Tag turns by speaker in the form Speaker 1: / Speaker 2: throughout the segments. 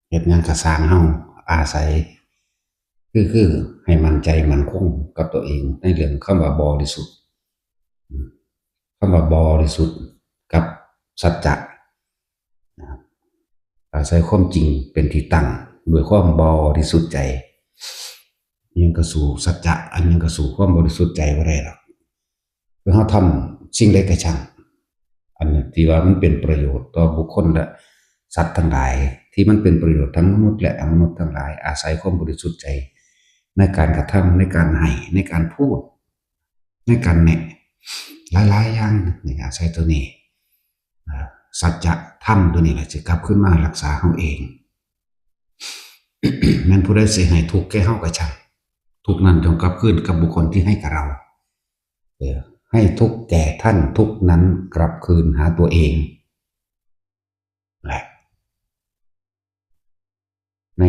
Speaker 1: เฮ็ดงานกระสร้างเฮาอาศัยคือให้มั่นใจมั่นคงกับตัวเองในเรื่องคำว่าบริสุทธิ์คำว่าบริสุทธิ์กับสัจจะอาศัยความจริงเป็นที่ตั้งด้วยความบริสุทธิ์ใจยังก็สู่สัจจะอันยังก็สู่ความบริสุทธิ์ใจบ่ได้หรอกคือเฮาทำสิ่งใดก็ช่างอันนี้ที่ว่ามันเป็นประโยชน์ต่อบุคคลและสัตว์ทั้งหลายที่มันเป็นประโยชน์ทั้งมนุษย์และอมนุษย์ทั้งหลายอาศัยความบริสุทธิ์ใจในการกระทำในการให้ในการพูดในการแนะหลายๆอย่างนี่อาศัยตัวนี้สัจธรรมตัวนี้แหละจะกลับขึ้นมารักษาเฮาเองแม้นผู้ใดสิให้ทุกข์แก่เฮาก็ช่างทุกนั้นจงกลับคืนกับบุคคลที่ให้กับเราให้ทุกแก่ท่านทุกนั้นกลับคืนหาตัวเองแหละใน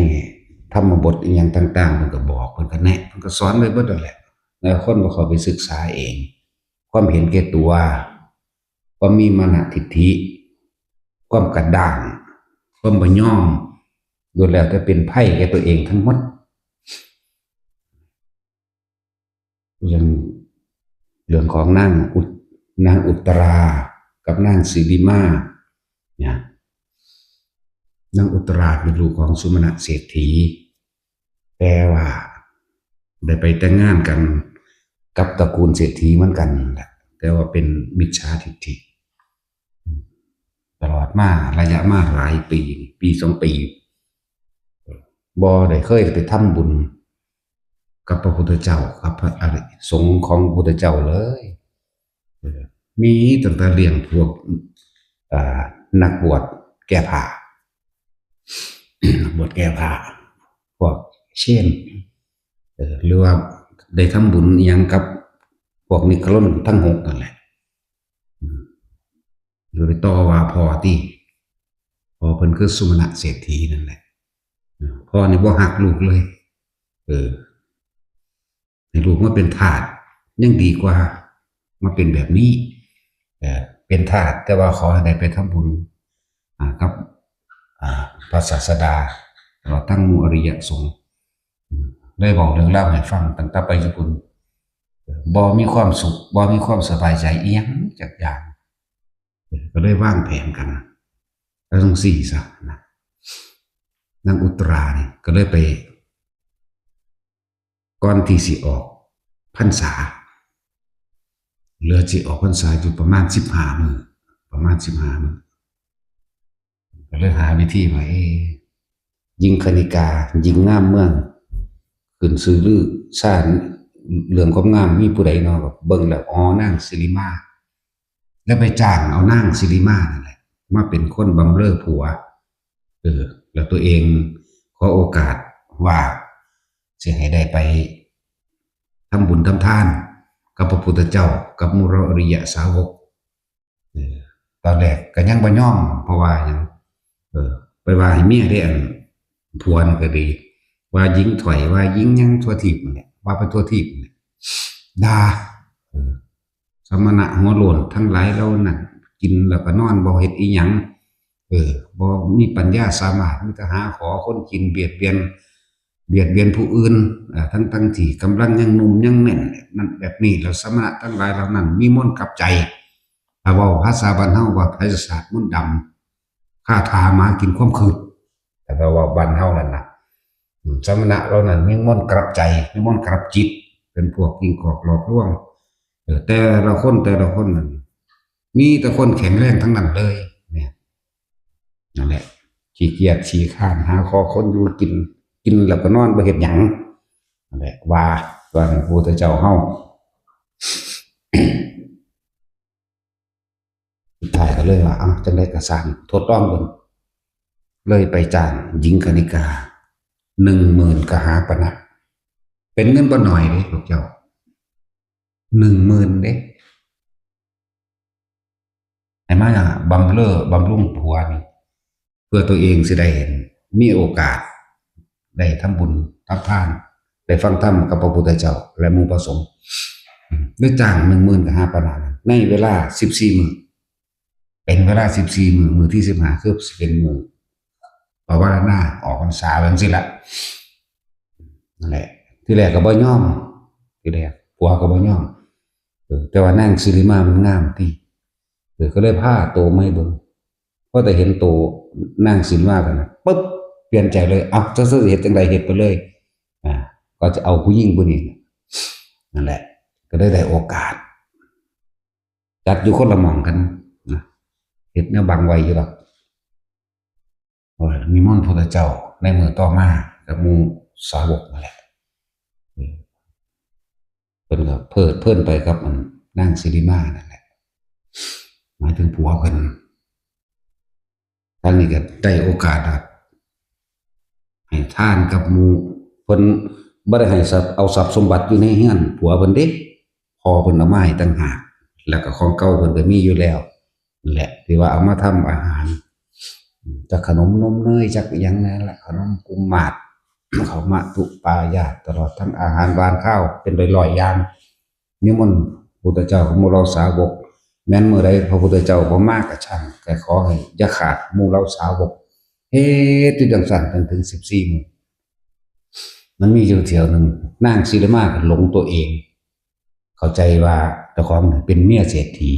Speaker 1: ธรรมบทอย่างต่างๆมันก็บอกมันก็แนะมันก็สอนไว้เบิดนั่นแหละแล้วคนบ่เข้าไปศึกษาเองความเห็นแก่ตัวความมีมานะทิฏฐิความกระด้างความบ่ยอมดูแล้วจะเป็นไพ่แก่ตัวเองทั้งหมดอย่างเรื่องของนางอุตรากับนางสิริมาเนี่ยนางอุตราเป็นลูกของสุมาณะเศรษฐีแต่ว่าได้ไปแต่งงานกันกับตระกูลเศรษฐีเหมือนกันแหละแต่ว่าเป็นมิจฉาทิฏฐิตลอดมาระยะมาหลายปีสองปีบ่ได้เคยไปทำบุญกับพระพุทธเจ้ากับพระอริสงฆ์ของพระพุทธเจ้าเลยมีตั้งแต่เลี้ยงพวกนักบวชแก้ผ้าบวชแก้ผ้าพวกเช่นหรือว่าได้ทำบุญยังกับพวกนิครนทั้งหกนั่นแหละหรือไปต่อว่าพอที่พอเพิ่นคือสุมาณะเศรษฐีนั่นแหละพ่อนี่บ่หักลูกเลยให้ลูกมาเป็นทาสยังดีกว่ามาเป็นแบบนี้เป็นทาสแต่ว่าขอให้ได้ไปทำบุญกับพระศาสดาเราตั้งมูอริยสงฆ์ได้บอกเรื่องเล่าให้ฟังตั้งแต่ไปสกุลบ่มีความสุขบ่มีความสบายใจอีหยังจักอย่างก็ได้วางแผนกันแล้วต้องสี่ซะนะนางอุตราเนี่ยก็เลยไปก่อนที่สิออกพรรษาเหลือสิออกพรรษาอยู่ประมาณ15 มื้อก็เลยหาวิธีว่าหญิงคณิกาหญิงงามเมืองขึ้นซื้อลือชาติเรื่องความงามมีผู้ใดเนาะเบิ่งแล้วอ๋อนางสิริมาแล้วไปจ้างเอานางสิริมานั่นแหละมาเป็นคนบำเรอผัวแล้วตัวเองขอโอกาสว่าสิให้ได้ไปทำบุญทำทานกับพระพุทธเจ้ากับมูรอริยสาวกตอนแรกก็ยังบ่ยอมเพราะว่ายังไปว่าให้เมียได้อันผัวนั่นก็ดีว่ายิงถอยว่ายิงยังทั่วทีบเนี่ยว่าไปทั่วทีบเนี่ยด่าสมณะหัวโลนทั้งหลายเรานั่นกินแล้วก็นอนบ่เฮ็ดอีหยังบ่มีปัญญาสามารถมีแต่หาขอคนกินเบียดเบียนผู้อื่นทั้งที่กำลังยังหนุ่มยังแน่นนั่นแบบนี้แล้วสมณะทั้งหลายเหล่านั้นมีมนต์กับใจถ้าเว้าภาษาบ้านเฮาว่าไสยศาสตร์มนต์ดำคาถามากินความคืดแต่ว่าบ้านเฮานั่นน่ะสมณะเหล่านั้นมีมนต์กลับใจมีมนต์กลับจิตเป็นพวกกินกอกหลอกลวงแต่ละคนนั่นมีแต่คนแข็งแรงทั้งนั้นเลยเนี่ยนั่นแหละขี้เกียจขี้ข้านหาคอคนอยู่กินแล้วก็นอนบ่เฮ็ดหยังนั่นแหละว่าพระพุทธเจ้าเฮาสุดท้ายก็เลยว่าจังได๋ก็สร้างทดลองเบิ่งเลยไปจ้างหญิงคณิกา10,000กหาปณะเป็นเงินบ่น้อยเด้พวกเจ้า10,000เด้ให้มาบำรุงผัวนี่เพื่อตัวเองสิได้มีโอกาสได้ทำบุญทำทานได้ฟังธรรมกับพระพุทธเจ้าและหมู่พระสงฆ์ด้วยจ้าง10,000กหาปณะในเวลา14 มื้อเป็นเวลา14 มื้อที่15คือสิเป็นมื้อภาวนาออก สาแบบสิละนั่นแหละที่แรกก็บ่ยอมที่แรกผัวก็บ่ยอมแต่ว่านางสิริมามันงามที่ก็เลยพาโตไม่เบิ่งพอแต่เห็นโตนางสิริมากันนะปุ๊บเปลี่ยนใจเลยเอาจะเฮ็ดจังไดเฮ็ดไปเลยอ่าก็จะเอาผู้หญิงผู้นี้นั่นแหละก็ได้โอกาสจัดอยู่คนละหม่องกันนะเฮ็ดแนวบางไว้อยู่หรอกนิมนต์พระเจ้าในมือต่อมากับหมู่สาวกนั่นแหละเพิ่นก็เพิ่นไปกับมันนางสิริมานั่นแหละหมายถึงผัวเพิ่นทางนี้ก็ได้โอกาสครับให้ทานกับหมู่เพิ่นบ่ได้ให้เอาทรัพย์สมบัติอยู่ในเฮือนผัวเพิ่นเด้พอเพิ่นเอามาให้ต่างหากแล้วก็ของเก่าเพิ่นก็มีอยู่แล้วนั่นแหละที่ว่าเอามาทำอาหารจากขนมนมเนยจากหยังนั่นแหละขนมกุมมาศข้าวมะตุปายาตตลอดทั้งอาหารหวานข้าวเป็นร้อยๆอย่างนิมนต์พระพุทธเจ้าของหมู่เราสาวกแม้นเมื่อใดพระพุทธเจ้าบ่มาก็ช่างแต่ขอให้อย่าขาดหมู่เราสาวกเฮ็ดอยู่จังซั่นถึง14มื้อมันมีอยู่เที่ยวหนึ่งนางศิริมาก็หลงตัวเองเข้าใจว่าเจ้าของเป็นเมียเศรษฐี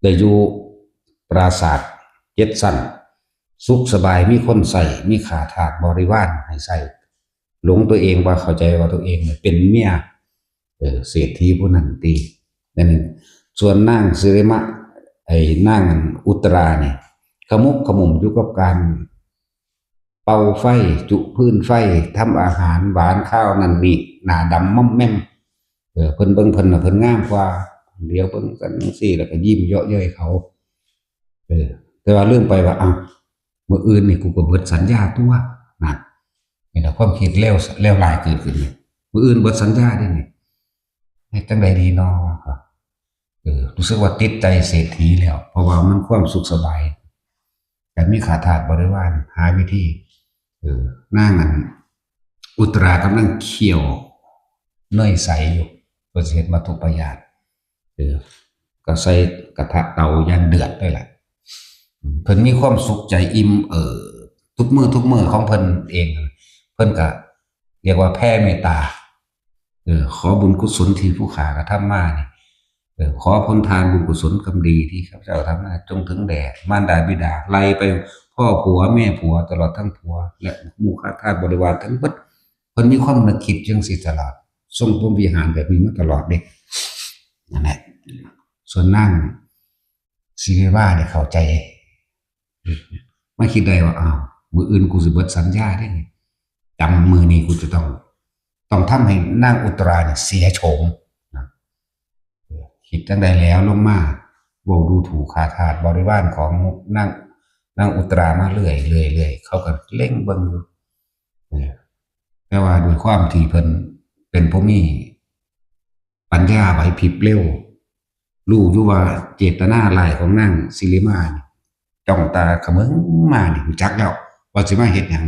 Speaker 1: ได้อยู่ปราสาท7 ชั้นสุขสบายมีคนใส่มีขาทาสบริวารให้ใส่หลงตัวเองว่าเข้าใจว่าตัวเองเป็นเมียเศรษฐีผู้นั้นตีนั่นเองส่วนนางสิริมะนางอุตราเนี่ยขมุกขมุมอยู่กับการเป่าไฟจุพื้นไฟทำอาหารหวานข้าวนั่นนี่หน้าดำม่อมแม่มเพิ่นเบิ่งเพิ่นน่ะเพิ่นงามกว่าเดี๋ยวเบิ่งกันจังซี่แล้วก็ยิ้มเยาะเย้ยเขาแต่ว่าลืมไปว่าอ้าวมื้ออื่นนี่กูก็เบิดสัญญาตัวนั่นนี่ล่ะความคิดเลวร้ายเกิดขึ้นมื้ออื่นเบิดสัญญาได้นี่เฮ็ดจังไดดีน้อครับรู้สึกว่าติดใจเศรษฐีแล้วเพราะว่ามันความสุขสบายแต่มีขาทาสบริวารหาวิธีนางอันอุตรากำลังเคี่ยวเนยใสอยู่เพื่อเฮ็ดวัตถุประหยัดก็ใส่กระทะเตายันเดือดได้แหละเพิ่นมีความสุขใจอิ่มทุกมื้อของเพิ่นเองเพิ่นก็เรียกว่าแผ่เมตตาขอบุญกุศลที่ผู้ข้ากระทำมานี่ขอผลทานบุญกุศลกรรมดีที่ข้าพเจ้าทำมาจงถึงแด่มารดาบิดาไล่ไปพ่อผัวแม่ผัวตลอดทั้งผัวและหมู่ข้าทาสบริวารทั้งหมดเพิ่นมีความนึกคิดจังสิตลอดทรงพรหมวิหารแบบนี้มาตลอดเด้นั่นแหละส่วนนั่งสิริมาเนี่ยเข้าใจไม่คิดได้ว่าอ้าวมื้ออื่นกูสิเบิดสัญญาได้ไงจำมื้อนี้กูจะต้องทำให้นางอุตราเนี่ยเสียโฉมคิดจังใดแล้วลงมาเว้าดูถูกขาทาสบริวารของนางอุตรามาเรื่อยเขาก็เล่งเบิ่งอยู่แต่ว่าด้วยความที่เพิ่นเป็นผู้มีปัญญาไหวพริบเร็วรู้อยู่ว่าเจตนาร้ายของนางสิริมานี่จ้องตาเขมึงมานี่รู้จักแล้วว่าสิมาเฮ็ดหยัง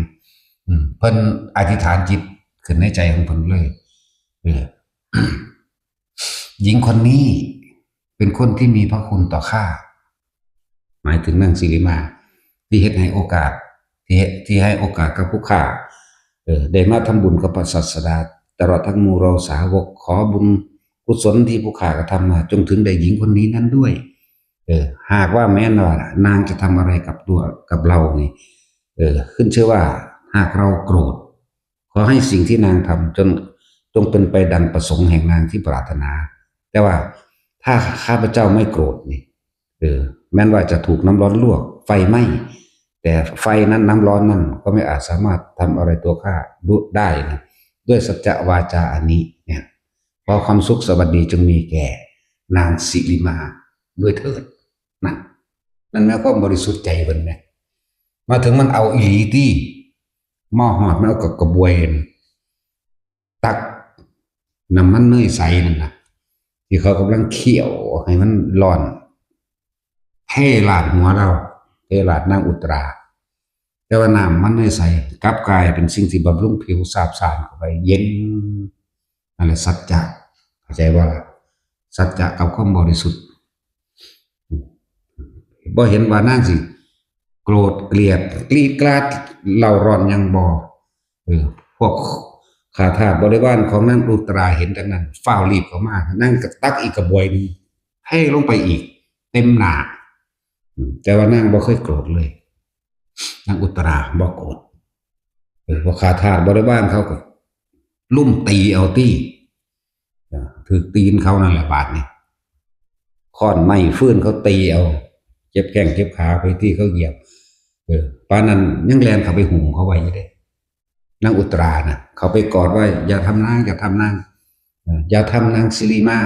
Speaker 1: เพิ่นอธิษฐานจิตขึ้นในใจของเพิ่นเลยหญิงคนนี้เป็นคนที่มีพระคุณต่อข้าหมายถึงนางสิริมาที่เฮ็ดให้โอกาสที่ให้โอกาสกับผู้ข้าได้มาทำบุญกับพระศาสดาตลอดทั้งหมู่เราสาวกขอบุญกุศลที่ผู้ข้ากระทำมาจงถึงแด่หญิงคนนี้นั้นด้วยหากว่าแม้นว่านางจะทำอะไรกับเรานี่ขึ้นชื่อว่าหากเราโกรธขอให้สิ่งที่นางทำจงเป็นไปดังประสงค์แห่งนางที่ปรารถนาแต่ว่าถ้าข้าพเจ้าไม่โกรธนี่แม้นว่าจะถูกน้ำร้อนลวกไฟไหม้แต่ไฟนั้นน้ำร้อนนั้นก็ไม่อาจสามารถทำอะไรตัวข้าได้นะด้วยสัจจะวาจาอันนี้เนี่ยขอความสุขสวัสดีจงมีแก่นางสิริมาด้วยเถิดนั่นแม้ความบริสุทธิ์ใจเพิ่นแม่มาถึงมันเอาอีหลีที่หม้อหอดมันเอากับกระบวยตักน้ำมันเนยใสนั่นนะที่เขากำลังเคี่ยวให้มันร้อนเทลาดหัวเราเทลาดนางอุตราแต่ว่าน้ำมันเนยใสกลับกลายเป็นสิ่งที่บำรุงผิวสาบซ่านเข้าไปเย็นนั่นแหละสัจจะเข้าใจว่าสัจจะกับความบริสุทธิ์บ่เห็นว่านางสิ โกรธเกลียดกรีดกราดเล่าร้อนยังบ่พวกข้าทาสบริวารของนางอุตราเห็นดังนั้นฝ้าวรีบเข้ามานั่งกระตักอีกกระบวยหนึงให้ลงไปอีกเต็มหน้าแต่ว่านางบ่เคยโกรธเลยนางอุตราบ่โกรธพวกข้าทาสบริวารเขาก็ลุ่มตีเอาตี้ถือตีนเขานั่นแหละบาดนี่ค้อนไม้ฟื้นเขาตีเอาเจ็บแข้งเจ็บขาไปที่เขาเหยียบป้านั้นยังแลนเขาไปหุ่มเขาไว้อยู่เด้นางอุตรานะเขาไปกอดว่าอย่าทำนางอย่าทำนางอย่าทำนางสิริมา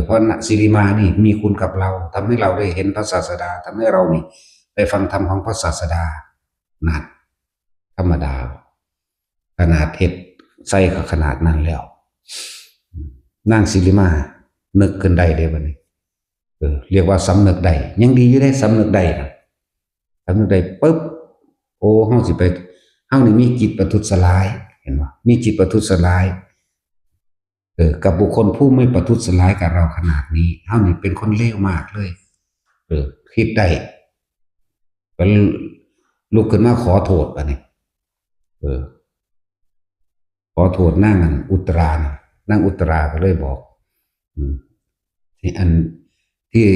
Speaker 1: เพราะสิริมานี่มีคุณกับเราทำให้เราได้เห็นพระศาสดาทำให้เรานี่ได้ฟังธรรมของพระศาสดานั่นธรรมดาขนาดเห็ดใส่กับขนาดนั้นแล้วนางสิริมานึกขึ้นได้เด้บัดนี้เรียกว่าสำนึกได้ยังดีอยู่ได้สำนึกได้นะสำนึกได้ปุ๊บโอ้เฮาสิไปเฮานี่มีจิตประทุษร้ายเห็นบ่มีจิตประทุษร้ายกับบุคคลผู้ไม่ประทุษร้ายกับเราขนาดนี้เฮานี่เป็นคนเลวมากเลยคิดได้ก็ลุกขึ้นมาขอโทษบัดนี้ขอโทษนางอุตรานะนางอุตราก็เลยบอกที่อันที่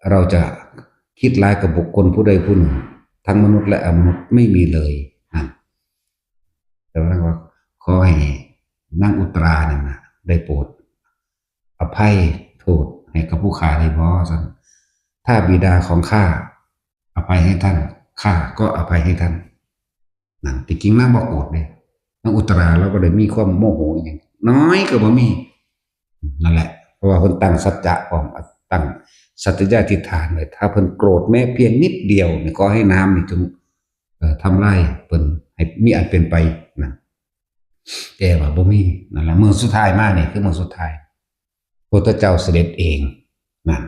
Speaker 1: เราจะคิดร้ายกับบุคคลผู้ใดผู้หนึ่งทั้งมนุษย์และอมนุษย์ไม่มีเลยนะแต่ว่าขอให้นางอุตราเนี่ยนะได้โปรดอภัยโทษให้กับผู้ฆ่าได้บ่ซั่นถ้าบิดาของข้าอภัยให้ท่านข้าก็อภัยให้ท่านนั่นจริงๆนางบ่โกรธเด้นางอุตราแล้วก็ได้มีความโมโหอย่างน้อยก็บ่มีนั่นแหละเพราะว่าเพิ่นตั้งสัจจะของตั้งสัตยาธิษฐานเลยถ้าเพิ่นโกรธแม้เพียงนิดเดียวนี่ก็ให้น้ำนี่จงทำลายเพิ่นให้มีอันเป็นไปนะแต่ว่าบ่มีนั่นแหละมื้อสุดท้ายมานี่คือมื้อสุดท้ายพระพุทธเจ้าเสด็จเองนั่น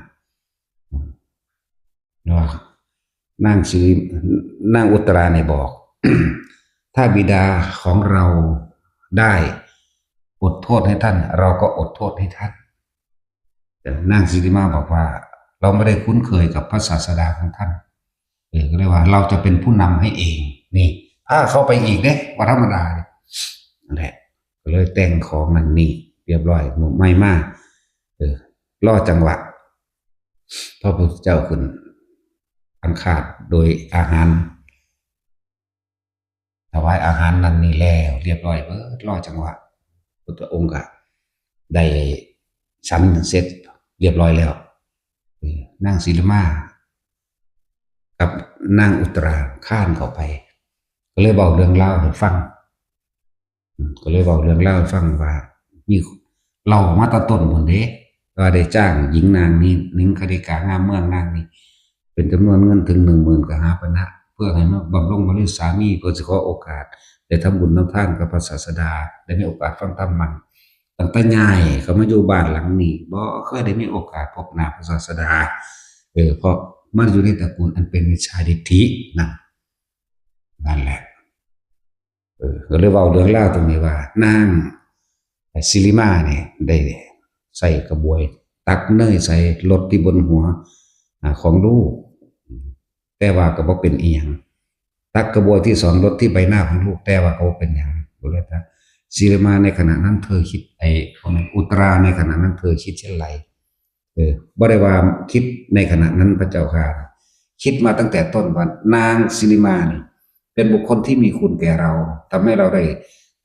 Speaker 1: ว่านางชื่อนางอุตราเนี่ยบอก ถ้าบิดาของเราได้อดโทษให้ท่านเราก็อดโทษให้ท่านแต่นางสิริมาบอกว่าเราไม่ได้คุ้นเคยกับพระศาสดาของท่านก็เลยว่าเราจะเป็นผู้นำให้เองนี่ถ้าเข้าไปอีกเนี่ยว่าธรรมดาเนี่ยนั่นแหละก็เลยแต่งของนั่นนี่เรียบร้อยหมดไม่มากล่อจังหวะพระพุทธเจ้าขึ้นอันขาดโดยอาหารถวายอาหารนั้นนี่แล้วเรียบร้อยล่อจังหวะพุทธองค์ก็ได้ฉันเสร็จเรียบร้อยแล้วนางศิลมากับนางอุตราข้านเข้าไปก็เลยบอกเรื่องเล่าให้ฟังก็เลยบอกเรื่องเล่าให้ฟังว่านี่เรามาตะต้นหมดเด้ก็ได้จ้างหญิงนางนี้นิงคดิกางามเมืองนางนี้เป็นจำนวนเงินถึง10,000กหาปณะเพื่อให้มาบำรุงบริสามีเพื่อจะขอโอกาสได้ทำบุญทำทานกับพระศาสดาได้มีโอกาสฟังธรรมมันตั้งแต่ใหญ่เขามาอยู่บ้านหลังนี้บ่เคยได้มีโอกาสพบหน้าพระศาสดาเพราะมันอยู่ในตระกูลอันเป็นมิจฉาทิฏฐินั่นแหละก็เลยเว้าเรื่องเล่าตรงนี้ว่านางศิริมาเนี่ยได้ใส่กระบวยตักเนยใส่รถที่บนหัวของลูกแต่ว่าก็บ่เป็นอีหยังตักกระบวยที่สองรถที่ใบหน้าของลูกแต่ว่าก็บ่เป็นหยังก็เลยว่าศิริมาในขณะนั้นเธอคิดอุตราในขณะนั้นเธอคิดเช่นไรบ่ได้ว่าคิดในขณะนั้นพระเจ้าค่ะคิดมาตั้งแต่ต้นว่านางศิริมานี่เป็นบุคคลที่มีคุณแก่เราทำให้เราได้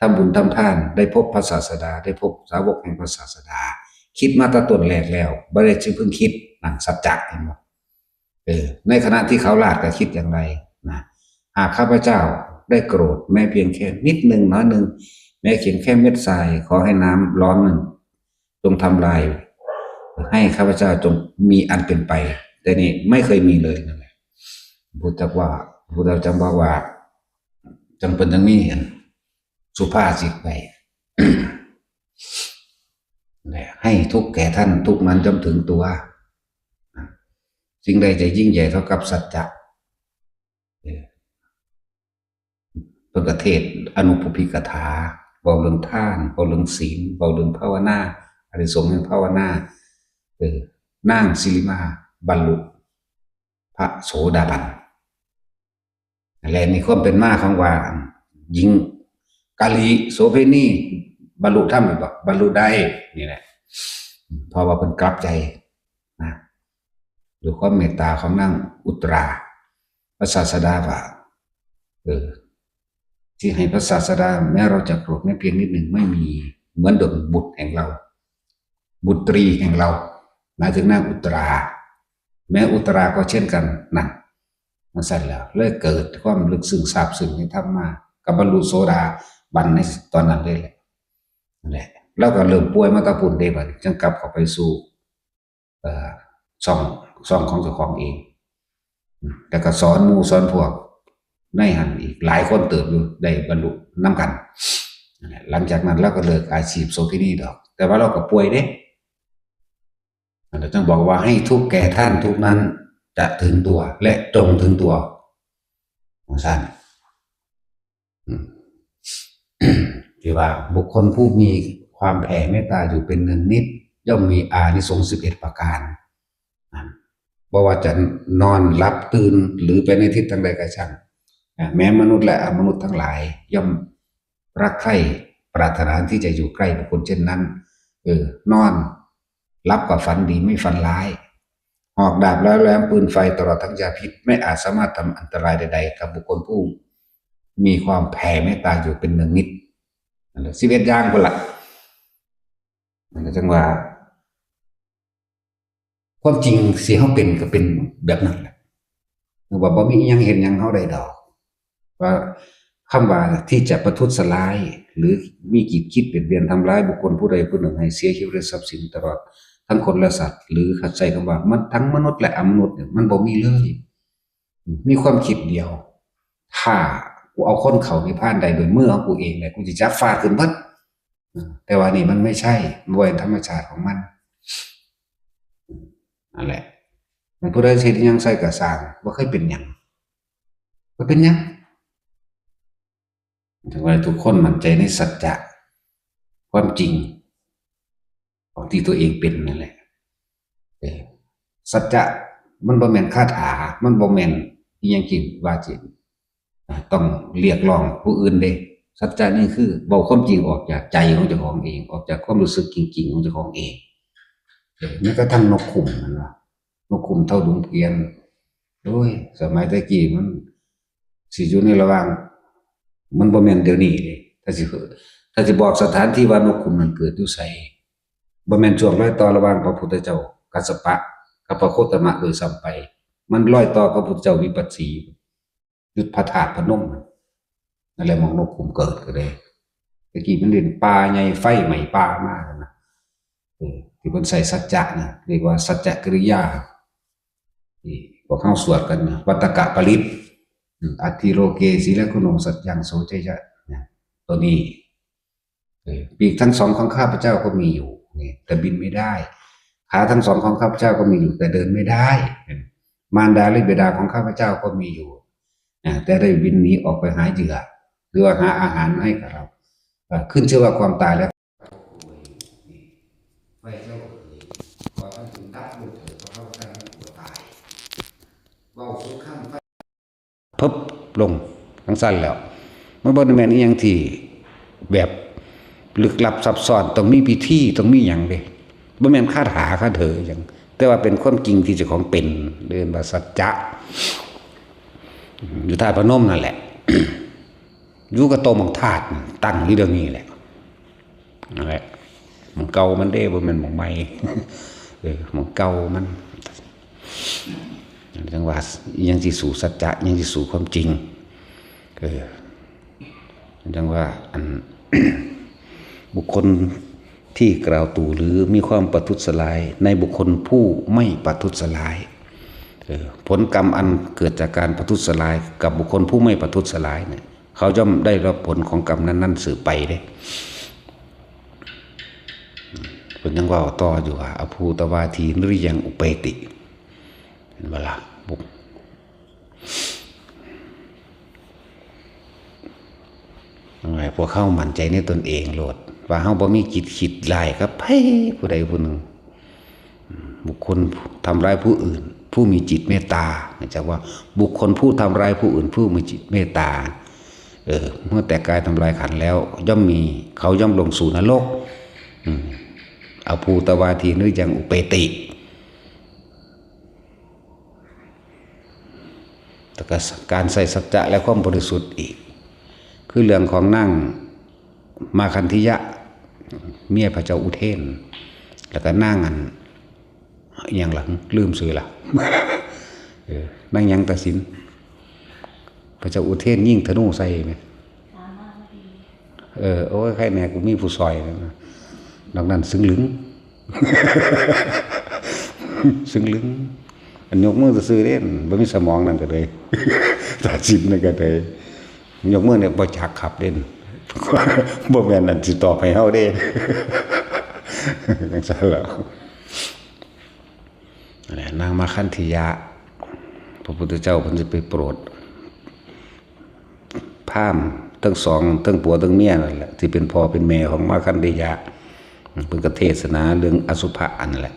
Speaker 1: ทำบุญทำทานได้พบพระศาสดาได้พบสาวกแห่งพระศาสดาคิดมาตั้งต้นแรกแล้วบ่ได้เพิ่งคิดนั่นสัจจะเห็นบ่ในขณะที่เขาลาดก็คิดอย่างไรนะหากข้าพเจ้าได้โกรธแม้เพียงแค่นิดหนึ่งน้อยหนึ่งแม้เขียนแค่เม็ดทรายขอให้น้ำร้อนนั้นจงทำลายให้ข้าพเจ้าจงมีอันเป็นไปแต่นี่ไม่เคยมีเลยนั่นแหละพุทธเจ้าจำบอกว่าจำเป็นต้องมีสุภาษิตไป ให้ทุกแก่ท่านทุกนั้นจำถึงตัวสิ่งใดจะยิ่งใหญ่เท่ากับสัจจะประเทศอนุปปิกถาบอกเรื่องท่านบอกเรื่องศีลบอกเรื่องภาวนาอานิสงส์แห่งภาวนานางศิริมาบรรลุพระโสดาบัน อะไรนี่ความเป็นมาของว่าหญิงกาลีโสเภณีบรรลุธรรมหรือเปล่าบรรลุได้นี่แหละเพราะว่าเป็นกลับใจนะด้วยความเมตตาของนางอุตราพระศาสดาว่าที่ให้พระศาสดาแม้เราจะโกรธไม่เพียงนิดหนึ่งไม่มีเหมือนดวงบุตรแห่งเราบุตรีแห่งเราหมายถึงนางอุตราแม้อุตราก็เช่นกันนั่นมันสั่นแล้วเลยเกิดความลึกซึ้งซาบซึ้งในธรรมะกับบรรลุโสดาบันในตอนนั้นเลยแหละนั่นแหละแล้วก็เริ่มป่วยมาตะปุ่นได้บัดจึงกลับเข้าไปสู่ซ่องของเจ้าของเองแต่ก็สอนหมู่สอนพวกในหันอีกหลายคนเติบอยู่ได้บรรลุน้ำกันหลังจากนั้นเราก็เลิกอาชีพโสเภณีดอกแต่ว่าเราก็ป่วยเด้เราจึงบอกว่าให้ทุกแก่ท่านทุกนั้นจะถึงตัวและจงถึงตัวของท่านที่ว่าบุคคลผู้มีความแผ่เมตตาอยู่เป็นเนืองนิดย่อมมีอานิสงส์11ประการบ่ว่าจะนอนหลับตื่นหรือไปในทิศทางใดก็ช่างแม้มนุษย์และอมนุษย์ทั้งหลายย่อมรักใคร่ปรารถนาที่จะอยู่ใกล้บุคคลเช่นนั้นนอนรับกับฝันดีไม่ฝันร้ายหอกดาบแล้วแหลมปืนไฟตลอดทั้งยาพิษไม่อาจสามารถทำอันตรายใดๆกับบุคคลผู้มีความแผ่เมตตาอยู่เป็นเนืองนิด11อย่างคนละมันจังว่าความจริงสิเขาเป็นก็เป็นแบบนั้นแหละว่าบ่มียังเห็นยังเขาได้ดอกว่าคำว่าที่จะประทุษร้ายหรือมีจิตคิดเปลี่ยนเบียนทำร้ายบุคคลผู้ใดผู้หนึ่งให้เสียชีวิตหรือทรัพย์สินตลอดทั้งคนและสัตว์หรือขัดใจคำว่ามันทั้งมนุษย์และอมนุษย์เนี่ยมันบ่มีเลยมีความคิดเดียวถ้ากูเอาคนเขานิพพานใดโดยมือของกูเองเนี่ยกูจะจับฟาดขึ้นเบิดแต่ว่านี่มันไม่ใช่บ่เป็นธรรมชาติของมันนั่นแหละมันผู้ใดเฮ็ดหยังใส่กระสร้างบ่เคยเป็นหยังบ่เป็นหยังถึงว่าทุกคนมั่นใจในสัจจะความจริงของที่ตัวเองเป็นนั่นแหละสัจจะมันบ่แม่นคาถามันบ่แม่นอีหยังจริงว่าจริงต้องเรียกร้องผู้อื่นเด้สัจจะนี่คือเว้าความจริงออกจากใจของเจ้าของเองออกจากความรู้สึกจริงๆของเจ้าของเองนี่ก็ทั้งนกขุ่มนั่นว่านกขุ่มเท่าดวงเทียนโอ้ยสมัยตะกี้มันสิอยู่ในระหว่างมันบ่แม่นเดี๋ยวนี้เด้ถ้าสิบอกสถานที่ว่านกขุ่มนั้นเกิดอยู่ไสบ่แม่นช่วงรอยต่อระหว่างพระพุทธเจ้ากัสสปะกับพระโคตมะโดยซ้ำไปมันรอยต่อกับพระพุทธเจ้าวิปัสสียุทธพระธาตุพนมนั่นแหละมองนกขุ่มเกิดก็ได้ตะกี้มันเล่นป่าใหญ่ไฟไหม้ป่ามากนะที่เพิ่นใส่สัจจะนะเรียกว่าสัจจกริยาที่พวกเฮาสวดกันวัตตกะปริตอัตถิโรเกสีและคุณงสัจยังโสเจยะตัวนี้ปีกทั้งสองของข้าพเจ้าก็มีอยู่นี่แต่บินไม่ได้ขาทั้งสองของข้าพเจ้าก็มีอยู่แต่เดินไม่ได้มารดาและบิดาของข้าพเจ้าก็มีอยู่แต่ได้บินหนีออกไปหาเหยื่อหรือว่าหาอาหารให้กับเราขึ้นชื่อว่าความตายแล้วไฟเจ้าขอท่านถึงตัดลูกเถิดเพราะท่านกลัวตายเว้าสุดข้ามไฟพึบลงทั้งสั้นแล้วมันบ่ได้แม่นอีหยังที่แบบลึกลับซับซ้อนต้องมีพิธีต้องมีหยังเด้บ่แม่นคาถาคาเถอหยังแต่ว่าเป็นความจริงที่เจ้าของเป็นเรียนว่าสัจจะอยู่ธาตุพนมนั่นแหละอยู่กับโตหม่องธาตุตั้งอยู่เดี๋ยวนี้แหละนั่นแหละหม่องเก่ามันเด้บ่แม่นหม่องใหม่หม่องเก่ามันจังว่ายังสิสู่สัจจะยังสิสู่ความจริงจังว่าอัน บุคคลที่กล่าวตู่หรือมีความประทุษร้ายในบุคคลผู้ไม่ประทุษร้ายผลกรรมอันเกิดจากการประทุษร้ายกับบุคคลผู้ไม่ประทุษร้ายเนี่ยเขาย่อมได้รับผลของกรรมนั้นๆสืบไปเด้เป็นยังว่าต่ออยู่ว่าอภูตวาทีนริยังอุเปติเห็นเวลาบุกอะไรพวกเข้ามั่นใจในตนเองโลดว่าเขาบ่มีจิตคิดลายครับผู้ใดผู้หนึ่งบุคคลทำร้ายผู้อื่น ผู้มีจิตเมตตาจากว่าบุคคลผู้ทำร้ายผู้อื่นผู้มีจิตเมตตาเมื่อแต่กายทำลายขันแล้วย่อมมีเขาย่อมลงสู่นรกอภูตวาทีนึกยังอุเปติแต่การใส่สัจจะและความบริสุทธิ์อีกคือเรื่องของนั่งมาคันธิยะเมียพระเจ้าอุเทนแล้วก็นั่งอันอย่างหลังลืมซื้อละนั่งยังตัดสินพระเจ้าอุเทนยิ่งธนูใส่ไหมโอ้ยใครแน่กูมีผู้ซอยนะดังนั้นซึ้งลึง ซึ้งลึงอันยกมือจะซื้อเล่นบ่มีสมองนั่นก็เลยตัดสินนั่นก็เลยยกมือเนี่ยบ่จักขับเล่นบ่แม่นนั่นสิตอบให้เฮาเด้จังซั่นแล้วนางมาคันธิยะพระพุทธเจ้าเพิ่นสิไปโปรดพราหมณ์ทั้งสองทั้งผัวทั้งเมียนั่นแหละที่เป็นพ่อเป็นแม่ของมาคันธิยะเพิ่นก็เทศนาเรื่องอสุภะอันแหละ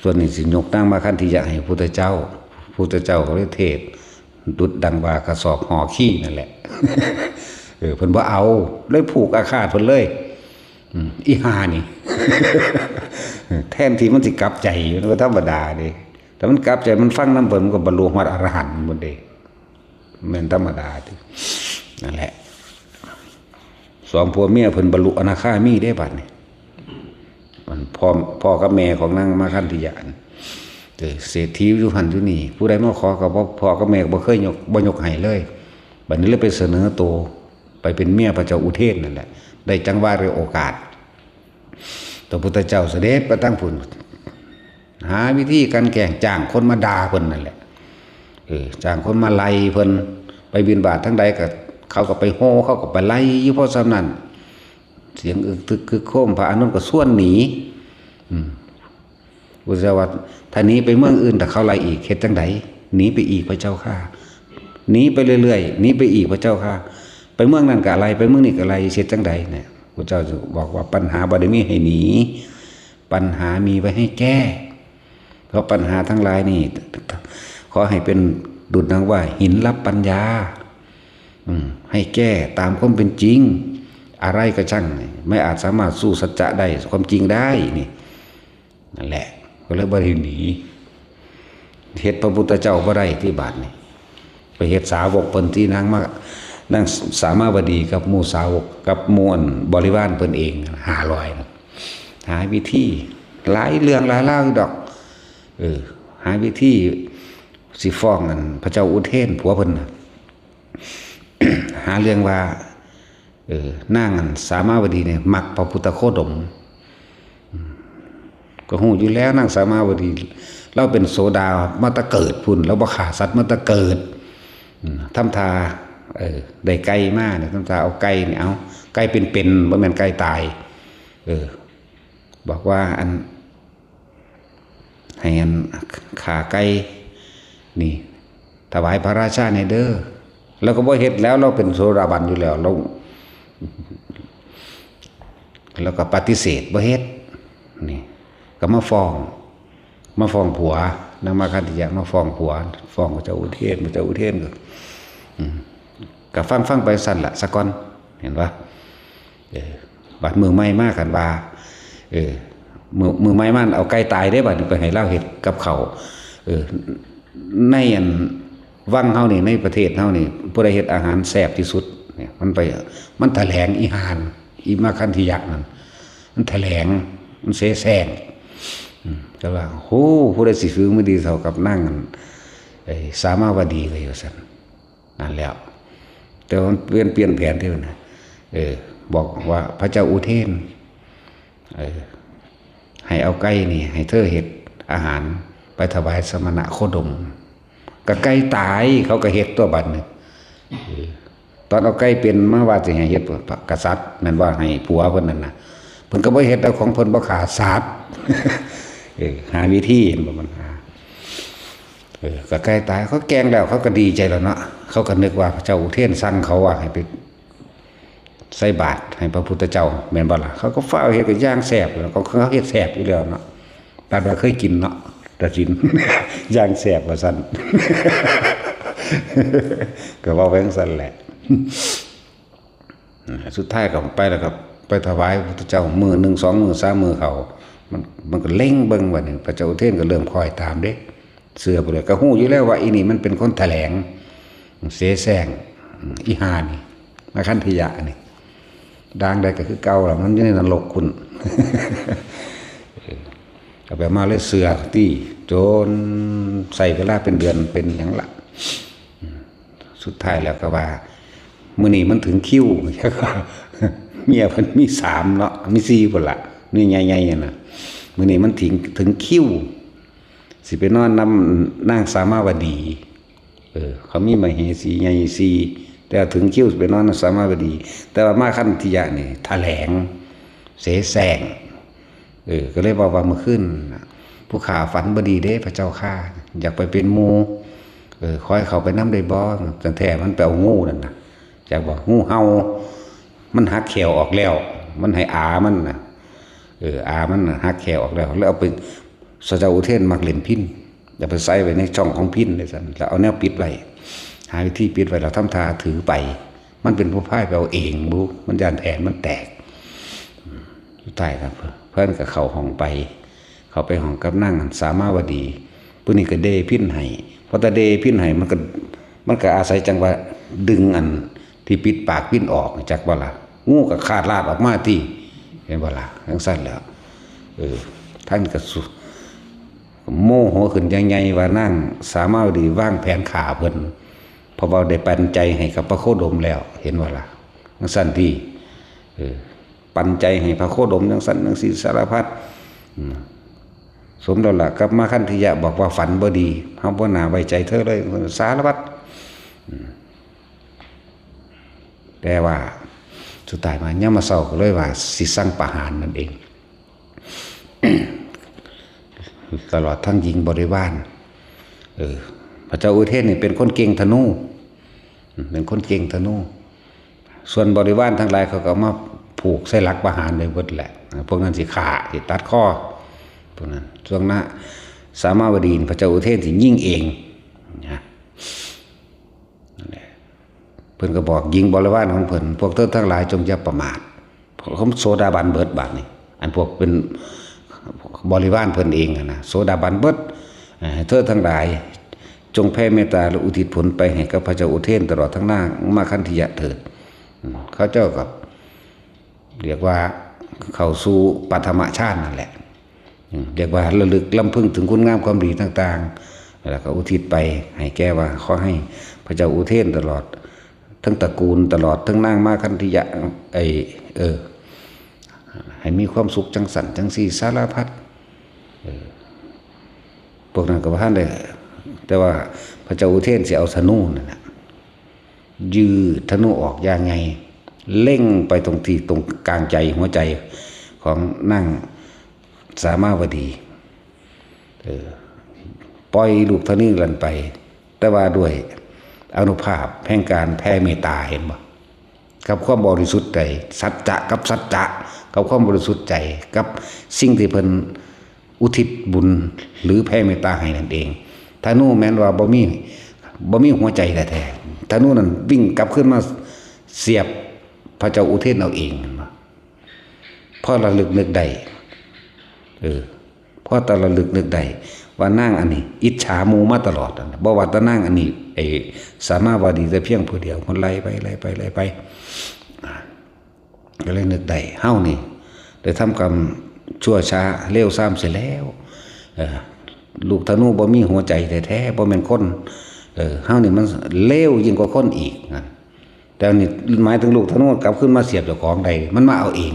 Speaker 1: ส่วนนี้สิยกนางมาคันธิยะให้พุทธเจ้าก็เลยเทศดุจดังว่ากระสอบห่อขี้นั่นแหละเพิ่นบ่เอาเลยผูกอาฆาตเพิ่นเลยอีห่านี่ แทนที่มันสิกลับใจมันก็ธรรมดาเด้แต่มันกลับใจมันฟังนำเพิ่นมันก็บรรลุอรหันต์หมดเด้แม่นธรรมดาตินั่นแหละสองผัวเมียเพิ่นบรรลุอนาคามีได้บัดนี้มันพ่อกับแม่ของนางมาคันธิยะเศรษฐีอยู่หันอยู่นี่ผู้ใดมาขอกับพ่อกับแม่บ่เคยยกให้เลยบัดนี้เลยไปเสนอตัวไปเป็นเมียพระเจ้าอุเทนนั่นแหละได้จังหวะหรือโอกาสพระพุทธเจ้าเสด็จไปตั้งพุ่นหาวิธีการแกล้งจ้างคนมาด่าเพิ่นนั่นแหละจ้างคนมาไล่เพิ่นไปบิณฑบาตทั้งใดก็เขาก็ไปโห่เขาก็ไปไล่อยู่เพราะฉะนั้นเสียงอึกทึกคือโคมพระอานนท์ก็ส่วนหนีพุทธเจ้าว่าถ้าหนีไปเมืองอื่นแต่เขาไล่อีกเฮ็ดจังไดหนีไปอีกพระเจ้าค่ะหนีไปเรื่อยๆหนีไปอีกพระเจ้าค่ะไปเมืองนั้นก็อะไรไปเมืองนี้ก็อะไรเฮ็ดจังไดเนี่ยพระเจ้าจะบอกว่าปัญหาบ่ได้มีให้หนีปัญหามีไว้ให้แก้เพราะปัญหาทั้งหลายนี่ขอให้เป็นดุจดังว่าหินรับปัญญาให้แก้ตามความเป็นจริงอะไรก็ช่างไม่อาจสามารถสู้สัจจะได้ความจริงได้นี่นั่นแหละก็เลยบ่ได้หนีเฮ็ดพระพุทธเจ้าบ่ได้ที่บาดนี่ไปเฮ็ดสาวกเพิ่นที่นางสามาวดีกับหมู่สาวกกับมวลบริวารเพิ่นเอง500นะหาวิธีหลายเรื่องหลายเล่าดอกหาวิธีสิฟ้องกันพระเจ้าอุเทนผัวเพิ่นหาเรื่องว่านางสามาวดีเนี่ยมักพระพุทธโคดมก็ฮู้อยู่แล้วนางสามาวดีเราเป็นโสดามาตะเกิดพุ่นแล้วบ่ฆ่าสัตว์มาตะเกิดทำทาได้ไก่มาเนี่ยทำทาเอาไก่เนี่ยเอาไก่เป็นบ่แม่นไก่ตายบอกว่าอันให้อันขาไก่นี่ถวายพระราชาในเด้อแล้วก็บ่เฮ็ดแล้วเราเป็นโสดาบันอยู่แล้วแล้วก็ปฏิเสธบ่เฮ็ดนี่ก็มาฟ้องผัวนางมาคันธิยะมาฟ้องผัวฟ้องพระเจ้าอุเทนก็ฟังไปสั่นละสักก่อนเห็นปะบัดมือไม้มากกันบามือไม้มันเอาไก่ตายได้บัดไปให้เล่าเห็ดกับเขาในอันวังเฮานี่ในประเทศเฮานี่ผู้ใดเฮ็ดอาหารแซ่บที่สุดเนี่ยมันแถลงอีหานอีมาคันธิยะนั่นมันแถลงมันเสแสร้งก็ว่าโหผู้ใดสิฝีมือดีเท่ากับนั่งสามาวดีเลยว่าซั่นนั่นแล้วแต่มันเปลี่ยนแผนที่นะบอกว่าพระเจ้าอุเทนให้เอาไก่นี่ให้เธอเฮ็ดอาหารไปถวายสมณะโคดมก็ไก่ตายเขาก็เฮ็ดตัวบัดนึงตอนเอาไก่เป็นมาว่าสิให้เฮ็ดกษัตริย์นั่นว่าให้ผัวเพิ่นนั่นน่ะเพิ่นก็บ่เฮ็ดเอาของเพิ่นบ่ขาดสัตว์หาวิธีเห็นบ่มันหาก็ไก่ตายเขาแกงแล้วเขาก็ดีใจแล้วเนาะเขาก็นึกว่าพระเจ้าอุเทนสั่งเขาว่าให้ไปใส่บาตรให้พระพุทธเจ้าแม่นบ่ล่ะเขาก็ฟ้าวเฮ็ดก็ย่างแซ่บแล้วเขาเฮ็ดแซ่บอยู่แล้วเนาะปานว่าเคยกินเนาะ ตัดสิน อย่างแสบว่าสั่น ก็ว่าแวงสั่นแหละ สุดท้ายก็ไปแล้วก็ไปถวายพระพุทธเจ้ามือหนึ่งสองมือสามมือเขามันก็เล่งเบิ่งว่านี่พระเจ้าอุเทนก็เริ่มคอยตามเด้เสือไปเลยก็ฮู้อยู่แล้วว่าอีนี่มันเป็นคนแถลงเสแสร้งอีหานี่มาคันธยะนี่ดังได้ก็คือเก่าล่ะมันอยู่ในนรกคุณ ก็ไปมาเลยเสือตี้จนใส่เวลาเป็นเดือนเป็นอย่างละสุดท้ายแล้วก็ว่ามื้อนี้มันถึงคิว เมียเพิ่นมี3เนาะมี4พุ่นล่ะนี่ใหญ่ๆน่ะมื้อนี้มันถึงคิวสิไปนอนนำนางสามาวดีเขามีมเหสีใหญ่สีแต่ถึงคิวสิไปนอนนำสามาวดีแต่ว่ามาคันธิยะนี่แถลงเสแสร้งก็เลยว่าเมื่อคืนผู้ข่าฝันบ่ดีเด้พระเจ้าข้าอยากไปเป็นหมู่ขอให้เขาไปนำได้บ่ตั้งแต่มันไปเอางูนั่นน่ะอยากบอกงูเห่ามันหักแขวออกแล้วมันให้อามันน่ะอามันหักแขวออกแล้วเอาไปพระเจ้าอุเทนมักเล่นพิณอย่าไปใส่ไว้ในช่องของพิณเลยซั่นแล้วเอาแนวปิดไว้หาวิธีปิดไว้แล้วทำท่าถือไปมันเป็นผู้พ่ายไปเอาเองบ่มันย่านแผนมันแตกสุดท้ายครับเพิ่นก็เข้าห้องไปเข้าไปห้องกับนางสามาวดีผู้นี้ก็เดพิณให้พอตะเดพิณให้มันก็อาศัยจังว่าดึงอันที่ปิดปากพิณออกจากบ่ล่ะงูก็คาดลาดออกมาที่เห็นบ่ล่ะจังซั่นแล้วท่านก็โมโหขึ้นใหญ่ๆว่านางสามาวดีวางแผนฆ่าเพิ่นเพราะว่าได้ปันใจให้กับพระโคดมแล้วเห็นบ่ล่ะจังซั่นที่ปันใจให้พระโคดมจังซั่นจังซี่สารพัดสมแล้วล่ะกับมาคันธยะบอกว่าฝันบ่ดีเฮาบ่น่าไว้ใจเธอเลยสารพัดแต่ว่าสุดท้ายมายามมาเช้าก็เลยว่าสิสั่งประหารนั่นเอง ตลอดทั้งหญิงบริวารพระเจ้าอุเทนนี่เป็นคนเก่งธนูเป็นคนเก่งธนูส่วนบริวารทั้งหลายเขาก็มาผูกใส่หลักประหารเลยหมดแหละพวกนั้นสิฆ่าสิตัดคอพวกนั้นช่วงนั้นสามาวดีพระเจ้าอุเทนสิยิงเองนะเพิ่นก็บอกยิงบริวารของเพิ่นพวกเธอทั้งหลายจงอย่าประมาทเขาโซดาบันเบิดบาดนี่อันพวกเป็นบริวารเพิ่นเองนะโซดาบันเบิดเธอทั้งหลายจงแผ่เมตตาและอุทิศผลไปให้กับพระเจ้าอุเทนตลอดทั้งหน้ามาคันธยะเถิดเขาเจ้ากับเรียกว่าเข้าสู่ปัทมชาตินั่นแหละเรียกว่าระลึกลำพึงถึงคุณงามความดีต่างๆแล้วก็อุทิศไปให้แก้ว่าขอให้พระเจ้าอุเทนตลอดทั้งตระกูลตลอดทั้งนางมาคันธยะให้มีความสุขจังสันจังสีสารพัดพวกนั้นก็ว่าท่านได้แต่ว่าพระเจ้าอุเทนสิเอาธนูนั่นน่ะยืดธนูออกอย่างไงเล่งไปตรงที่ตรงกลางใจหัวใจของนั่งสามาวดีปล่อยลูกธนูลันไปแต่ว่าด้วยอานุภาพแห่งการแผ่เมตตาเห็นบ่กับความบริสุทธิ์ใจสัจจะกับสัจจะกับความบริสุทธิ์ใจกับสิ่งที่เพิ่นอุทิศบุญหรือแผ่เมตตาให้นั่นเองธนูแม้นว่าบ่มีหัวใจแท้ๆธนูนั้นวิ่งกลับขึ้นมาเสียบพระเจ้าอุเทนเอาเองเพราะระลึกนึกได้เพราะตะระลึกนึกได้ว่านางอันนี้อิจฉาหมู่มาตลอดบ่ว่าแตะนางอันนี้สามาวดีแต่เพียงผู้เดียวคนไล่ไปก็เลยนึกได้เฮานี่ได้ทำกรรมชั่วช้าเลวทรามเสร็จแล้วลูกธนูบ่มีหัวใจแท้ๆบ่แม่นคนเฮานี่มันเลวยิ่งกว่าคนอีกแต่นี่หมายถึงลูกธนูกลับขึ้นมาเสียบเจ้าของใดมันมาเอาเอง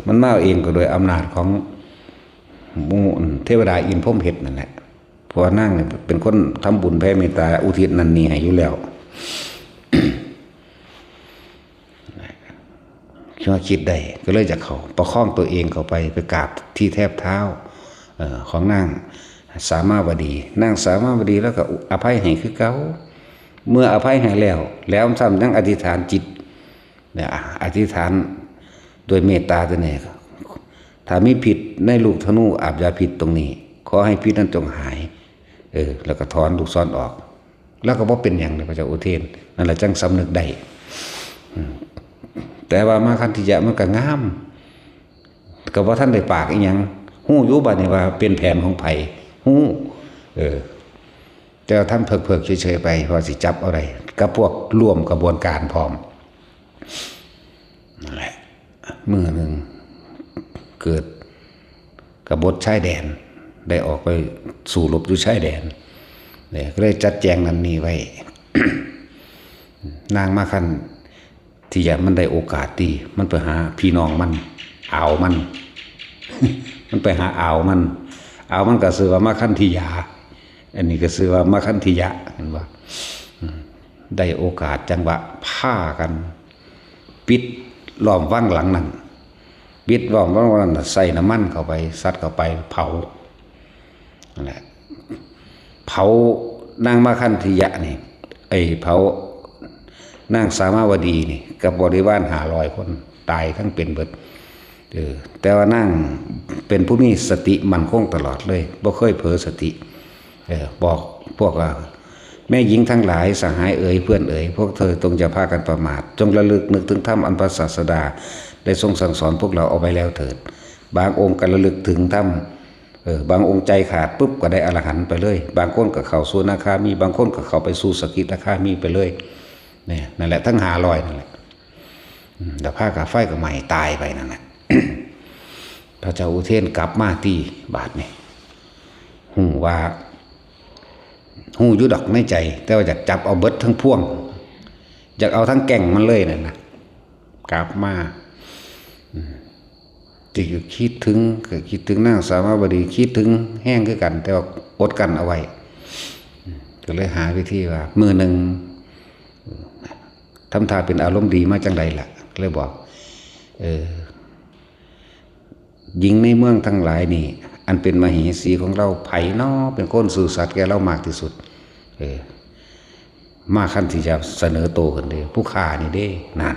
Speaker 1: มันมาเอาเองก็โดยอำนาจของเทวดาอินพรหมเพชรนั่นแหละเพราะนางเนี่ยเป็นคนทำบุญแผ่เมตตาอุทิศนันนี่ให้อยู่แล้วคิดได้ก็เลยจะเขาประคองตัวเองเข้าไปกราบที่แทบเท้าของนางสามาวดีนางสามาวดีแล้วก็อภัยให้คือเก่าเมื่ออภัยให้แล้วซ้ำยังอธิษฐานจิตเนี่ยอธิษฐานโดยเมตตาตัวนี้ถ้ามีผิดในลูกธนูอาบยาผิดตรงนี้ขอ อให้พิษนั้นจงหายแล้วก็ถอนลูกศรออกแล้วก็บ่เป็นอย่างเลยพระเจ้าอุเทนนั่นแหละจังสำนึกได้แต่ว่ามาคันธิยะมันก็งามก็บ่ท่านได้ปากอีหยังฮู้อยู่บัดนี้ว่าเป็นแผนของไผฮู้แต่ท่านเพิกๆเฉยๆไปพอสิจับเอาได้กับพวกร่วมกระบวนการพร้อมนั่นแหละมื้อนึงเกิดกบฏชายแดนได้ออกไปสู่รบอยู่ชายแดนเนี่ยก็เลยจัดแจงนั้นนี่ไว้ นางมาคันที่อยากมันได้โอกาสดีมันไปหาพี่น้องมันอ่าวมัน มันไปหาอ่าวมันก็ชื่อว่ามาคันธิยาอันนี้ก็ชื่อว่ามาคันธิยะเห็นว่าได้โอกาสจังหวะผ้ากันปิดล้อมวังหลังนั้นปิดล้อมวังนั้นใส่น้ำมันเข้าไปซัดเข้าไปเผานั่นแหละเผานางมาคันธิยะนี่เผานางสามาวดีนี่กับบริวาร500 คนตายทั้งเป็นเบิดแต่ว่านางเป็นผู้มีสติมั่นคงตลอดเลยบ่เคยเผลอสติบอกพวกว่าแม่หญิงทั้งหลายสหายเพื่อนพวกเธอจงอย่าพากันประมาทจงระลึกนึกถึงธรรมอันพระศาสดาได้ทรงสั่งสอนพวกเราเอาไว้แล้วเถิดบางองค์ก็ระลึกถึงธรรมบางองค์ใจขาดปุ๊บก็ได้อรหันต์ไปเลยบางคนก็เข้าสู่อนาคามีบางคนก็เข้าไปสู่สกิทาคามีไปเลยเนี่ยนั่นแหละทั้ง500นั่นแหละแต่ผ้ากับไฟกับใหม่ตายไปนั่นแหละ พระเจ้าอุเทนกลับมาที่บาทนี่หูว่าหูยุดอกในใจแต่ว่าอยากจับเอาเบิดทั้งพ่วงอยากเอาทั้งแก่งมันเลยนั่นนะกลับมาจิตคิดถึงนางสามาวดีคิดถึงแห้งคือกันแต่ว่าอดกันเอาไว้ก็เลยหาวิธีว่ามือหนึ่งทำท่าเป็นอารมณ์ดีมาจังไรล่ะเลยบอกหญิงในเมืองทั้งหลายนี่อันเป็นมเหสีของเราไผ่นอเป็นคนสื่อสัตย์แกเรามากที่สุดมาขั้นที่จะเสนอโตกันเลยผู้ฆ่านี่เด้นั่น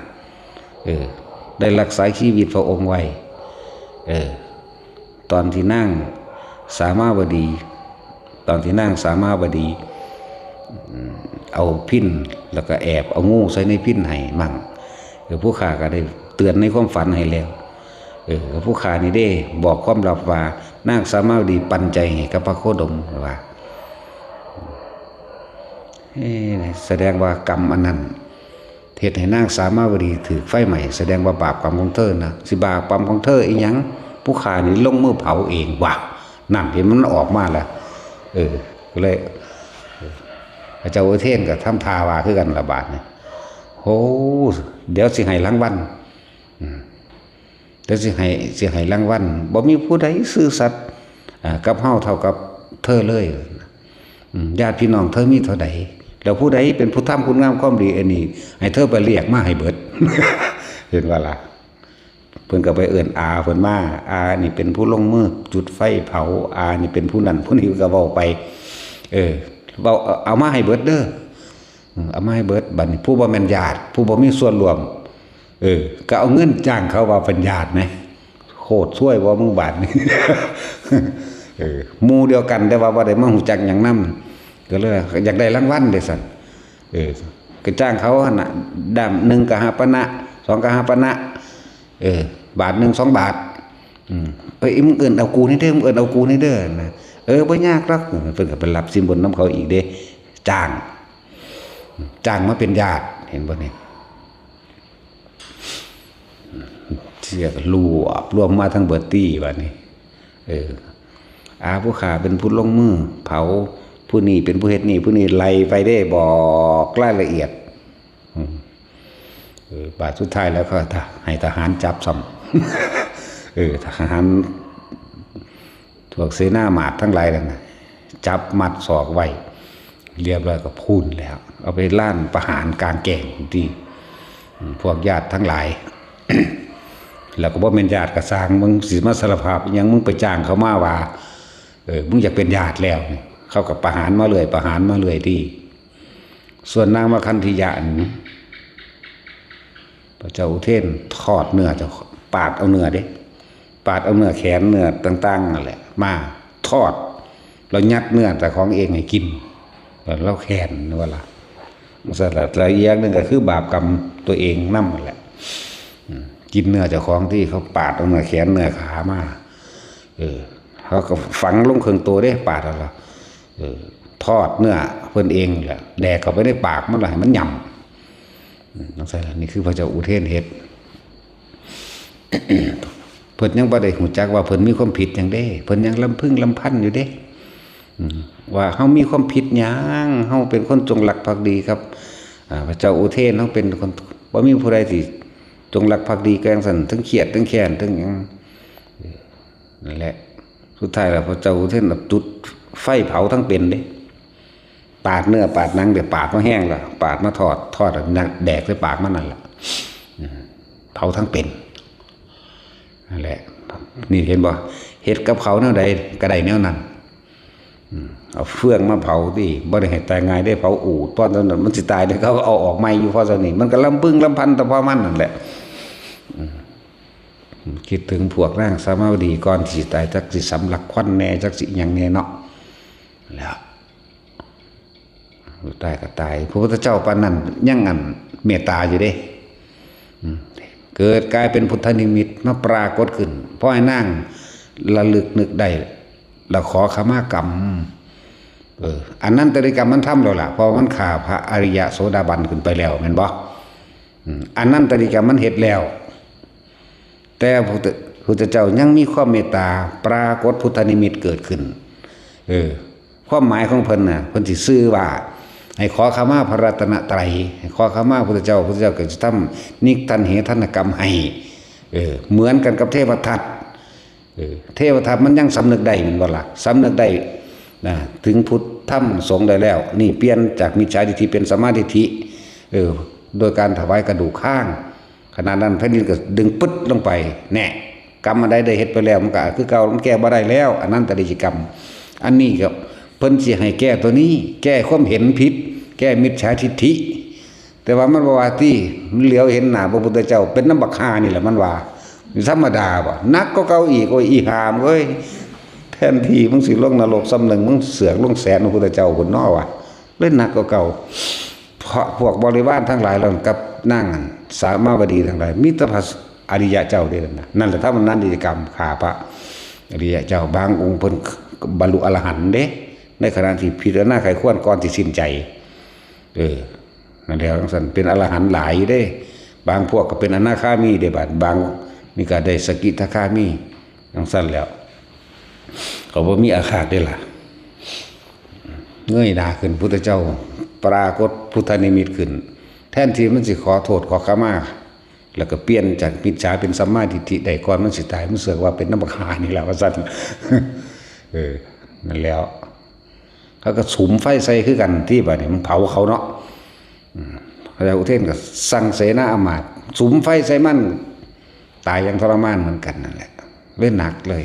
Speaker 1: ได้รักษาชีวิตพระองค์ไว้ตอนที่นั่งสามาวดีเอาพิ้นแล้วก็แอบเอางูใส่ในพิ้นให้มั่งผู้ฆ่าก็ได้เตือนในความฝันให้แล้วผู้ฆ่านี่ได้บอกความลับว่านางสามาวดีปันใจให้กับพระโคดมว่าแสดงว่ากรรมอันนั้นเหตุให้นางสามาวดีถือไฟใหม่แสดงว่าบาปกรรมของเธอนะสิบาปกรรมของเธออีหยังผู้ฆ่านี่ลงมือเผาเองว่านั่นเห็นมันออกมาแล้วก็เลยพระเจ้าอุเทนกับทำทาวาคือกันระบาดเนี่ยโอ้เดี๋ยวสิให้รางวัลเดี๋ยวสิให้รางวัลบ่มีผู้ใดซื่อสัตย์กับเฮาเท่ากับเธอเลยญาติพี่น้องเธอมีเท่าใดแล้วผู้ใดเป็นผู้ทำคุณงามความดีอันนี้ให้เธอไปเรียกมาให้เบิด เห็นว่าล่ะเพิ่นก็ไปเอิ้นอาเพิ่นมาอานี่เป็นผู้ลงมือจุดไฟเผาอานี่เป็นผู้นั้นผู้นี้ก็เว้าไปเว้าเอามาให้เบิดเด้อเอามาให้เบิดบัดนี้ผู้บ่แม่นญาติผู้บ่มีส่วนร่วมก็เอาเงินจ้างเขาว่าเป็นญาตินะโคตรช่วยบ่มึงบาดนี่ หมู่เดียวกันแต่ว่าบ่ได้มาฮู้จักหยังนำก็เลยอยากได้รางวัลเด้ซั่นก็จ้างเขาหั่นน่ะดำ1ก็หาปณะ2ก็หาปณะบาท1 2 บาทมึงเอิ้นเอากูนี่เด้อมึงเอิ้นเอากูนี่เด้อนะบ่ยากหรอกเพิ่นก็ไปรับสินบนน้ำเขาอีกเด้จ้างมาเป็นญาติเห็นบ่นี่เสียก็รวมมาทั้งเบิดตี้บัดนี้ผู้ฆ่าเป็นผู้ลงมือเผาผู้นี้เป็นผู้เฮ็ดนี่ผู้นี้ไล่ไปได้บอกรายละเอียดบาดสุดท้ายแล้วก็ให้ทหารจับซ้ำทหารพวกเสนาหมาดทั้งหลายนั่นจับมัดศอกไว้เรียบร้อยก็พูนแล้วเอาไปล่านประหารกลางแก่งที่พวกญาติทั้งหลาย แล้วก็บ่เป็นญาติก็สร้างมึงสิมาสารภาพยังมึงไปจ้างเขามาว่ามึงอยากเป็นญาติแล้วเขาก็ประหารมาเลยที่ส่วนนางมคันธิยะพระเจ้าอุเทนทอดเนื้อจะปาดเอาเนื้อเด้ปาดเอาเนื้อแขนเนื้อต่างๆนั่นแหละมาทอด เรายัดเนื้อแต่ของเองให้กินเราแค้นว่าล่ะสลัดละเอียดนึงก็คือบาปกรรมตัวเองนั่นแหละกินเนื้อเจ้าของที่เขาปาดเอาเนื้อแขนเนื้อขามาเขาก็ฝังลงเครื่องตัวได้ปาดอะไรทอดเนื้อเพิ่นเองแหละแดกเข้าไปในปากมันไหลมันหย่ำนั่นใช่ละนี่คือพระเจ้าอุเทนเฮ็ด เพิ่นยังบ่ได้หูจักว่าเพิ่นมีความผิดอย่างเด้เพิ่นยังลำพึงลำพันอยู่เด้ว่าเฮามีความผิดหยังเฮาเป็นคนจงรักภักดีครับพระเจ้าอุเทนเฮาเป็นคนบ่มีผู้ใดที่จงรักภักดีแกงสั่นทั้งเขียดทั้งแค้นทั้งหยังนั่นแหละสุดท้ายแล้วพระเจ้าอุเทนจุดไฟเผาทั้งเป็นเด้ปาดเนื้อปาดหนังเดี๋ยวปาดมาแห้งล่ะปาดมาทอดแดกใส่ปากมันนั่นล่ะเผาทั้งเป็นนั่นแหละนี่เห็นบ่เฮ็ดกับเขาแนวใดก็ได้แนวนั้นเอาเฟืองมาเผาดิบ่ได้ให้ตายง่ายได้เผาอูดเพราะตอนนั้นมันสิตายเด้เขาเอาออกใหม่อยู่เพราะตอนนี้มันก็ลำพึงลำพันแต่พอมันนั่นแหละคิดถึงพวกนางสามาวดีก่อนสิตายจักสิสำลักควันแน่จักสิหยังแน่เนาะแล้วตายก็ตายพระพุทธเจ้าปานนั้นยังงั้นเมตตาอยู่เด้เกิดกลายเป็นพุทธนิมิตมาปรากฏขึ้นเพราะไอ้นางระลึกนึกได้แล้วขอขมากรรมอันนั้นตริกรรมมันทำแล้วล่ะเพราะมันฆ่าพระอริยโสดาบันขึ้นไปแล้วแม่นบ่อันนั้นตริกรรมมันเฮ็ดแล้วแต่พระพุทธเจ้ายังมีความเมตตาปรากฏพุทธนิมิตเกิดขึ้นความหมายของเพิ่นน่ะเพิ่นสิซื่อว่าให้ขอขมาพระรัตนตรัยให้ขอขมาพระพุทธเจ้าก็จะทำนิกทันเหทันกรรมให้เหมือนกันกับเทวทัตเทวทัตมันยังสำนึกได้แม่นบ่ล่ะสำนึกได้นะถึงพุทธธรรมสงฆ์ได้แล้วนี่เปลี่ยนจากมิจฉาทิฏฐิเป็นสัมมาทิฏฐิโดยการถวายกระดูกข้างขณะนั้นแผ่นดินก็ดึงปึ๊ดลงไปแน่กรรมอันใดได้เฮ็ดไปแล้วมันก็คือเก่ามันแก้บ่ได้แล้วอันนั้นตริกรรมอันนี้ก็เพิ่นสิให้แก้ตัวนี้แก้ความเห็นผิดแก้มิจฉาทิฏฐิแต่ว่ามันบ่ว่าที่มันเหลียวเห็นหน้าพระพุทธเจ้าเป็นน้ำบักห่านี่แหละมันว่าธรรมดาบ่นักก็เก่าอีกโอ้ยอีหามเอ้ยแทนที่มึงสิลงนรกซ้ำหนึ่งมึงเสือกลงแสนพระพุทธเจ้าพุ่นน้อว่ะเล่นหนักก็เก่าเพราะพวกบริวารทั้งหลายเรากับนั่งสามาวดีทั้งหลายมิตรพระอริยะเจ้าเด้นะนั่นแหละถ้ามันนั้นกิจกรรมฆ่าพระอริยะเจ้าบางองค์เพิ่นบรรลุอรหันต์เด้ในขณะที่พิจารณาไขควรก่อนที่สิ้นใจนั่นแหละทั้งสันเป็นอรหันต์หลายเด้บางพวกก็เป็นอนาคามีเด้บางนี่ก็ได้สกิทาคามีทั้งสั้นแล้วเขาบ่มีอาฆาตได้ล่ะเงยหน้าขึ้นพุทธเจ้าปรากฏพุทธนิมิตขึ้นแทนที่มันสิขอโทษขอขมาแล้วก็เปลี่ยนจากมิจฉาเป็นสัมมาทิฏฐิได้ก่อนมันสิตายมันเสือกว่าเป็นน้ำบักหานี่แหละว่าซั่นนั่นแล้วเขาก็สุมไฟใส่คือกันที่บัดนี้มันเผาเขาเนาะพระเจ้าอุเทนก็สั่งเสนาอมาตย์สุมไฟใส่มันตายอย่างทรมานเหมือนกันนั่นแหละเล่นหนักเลย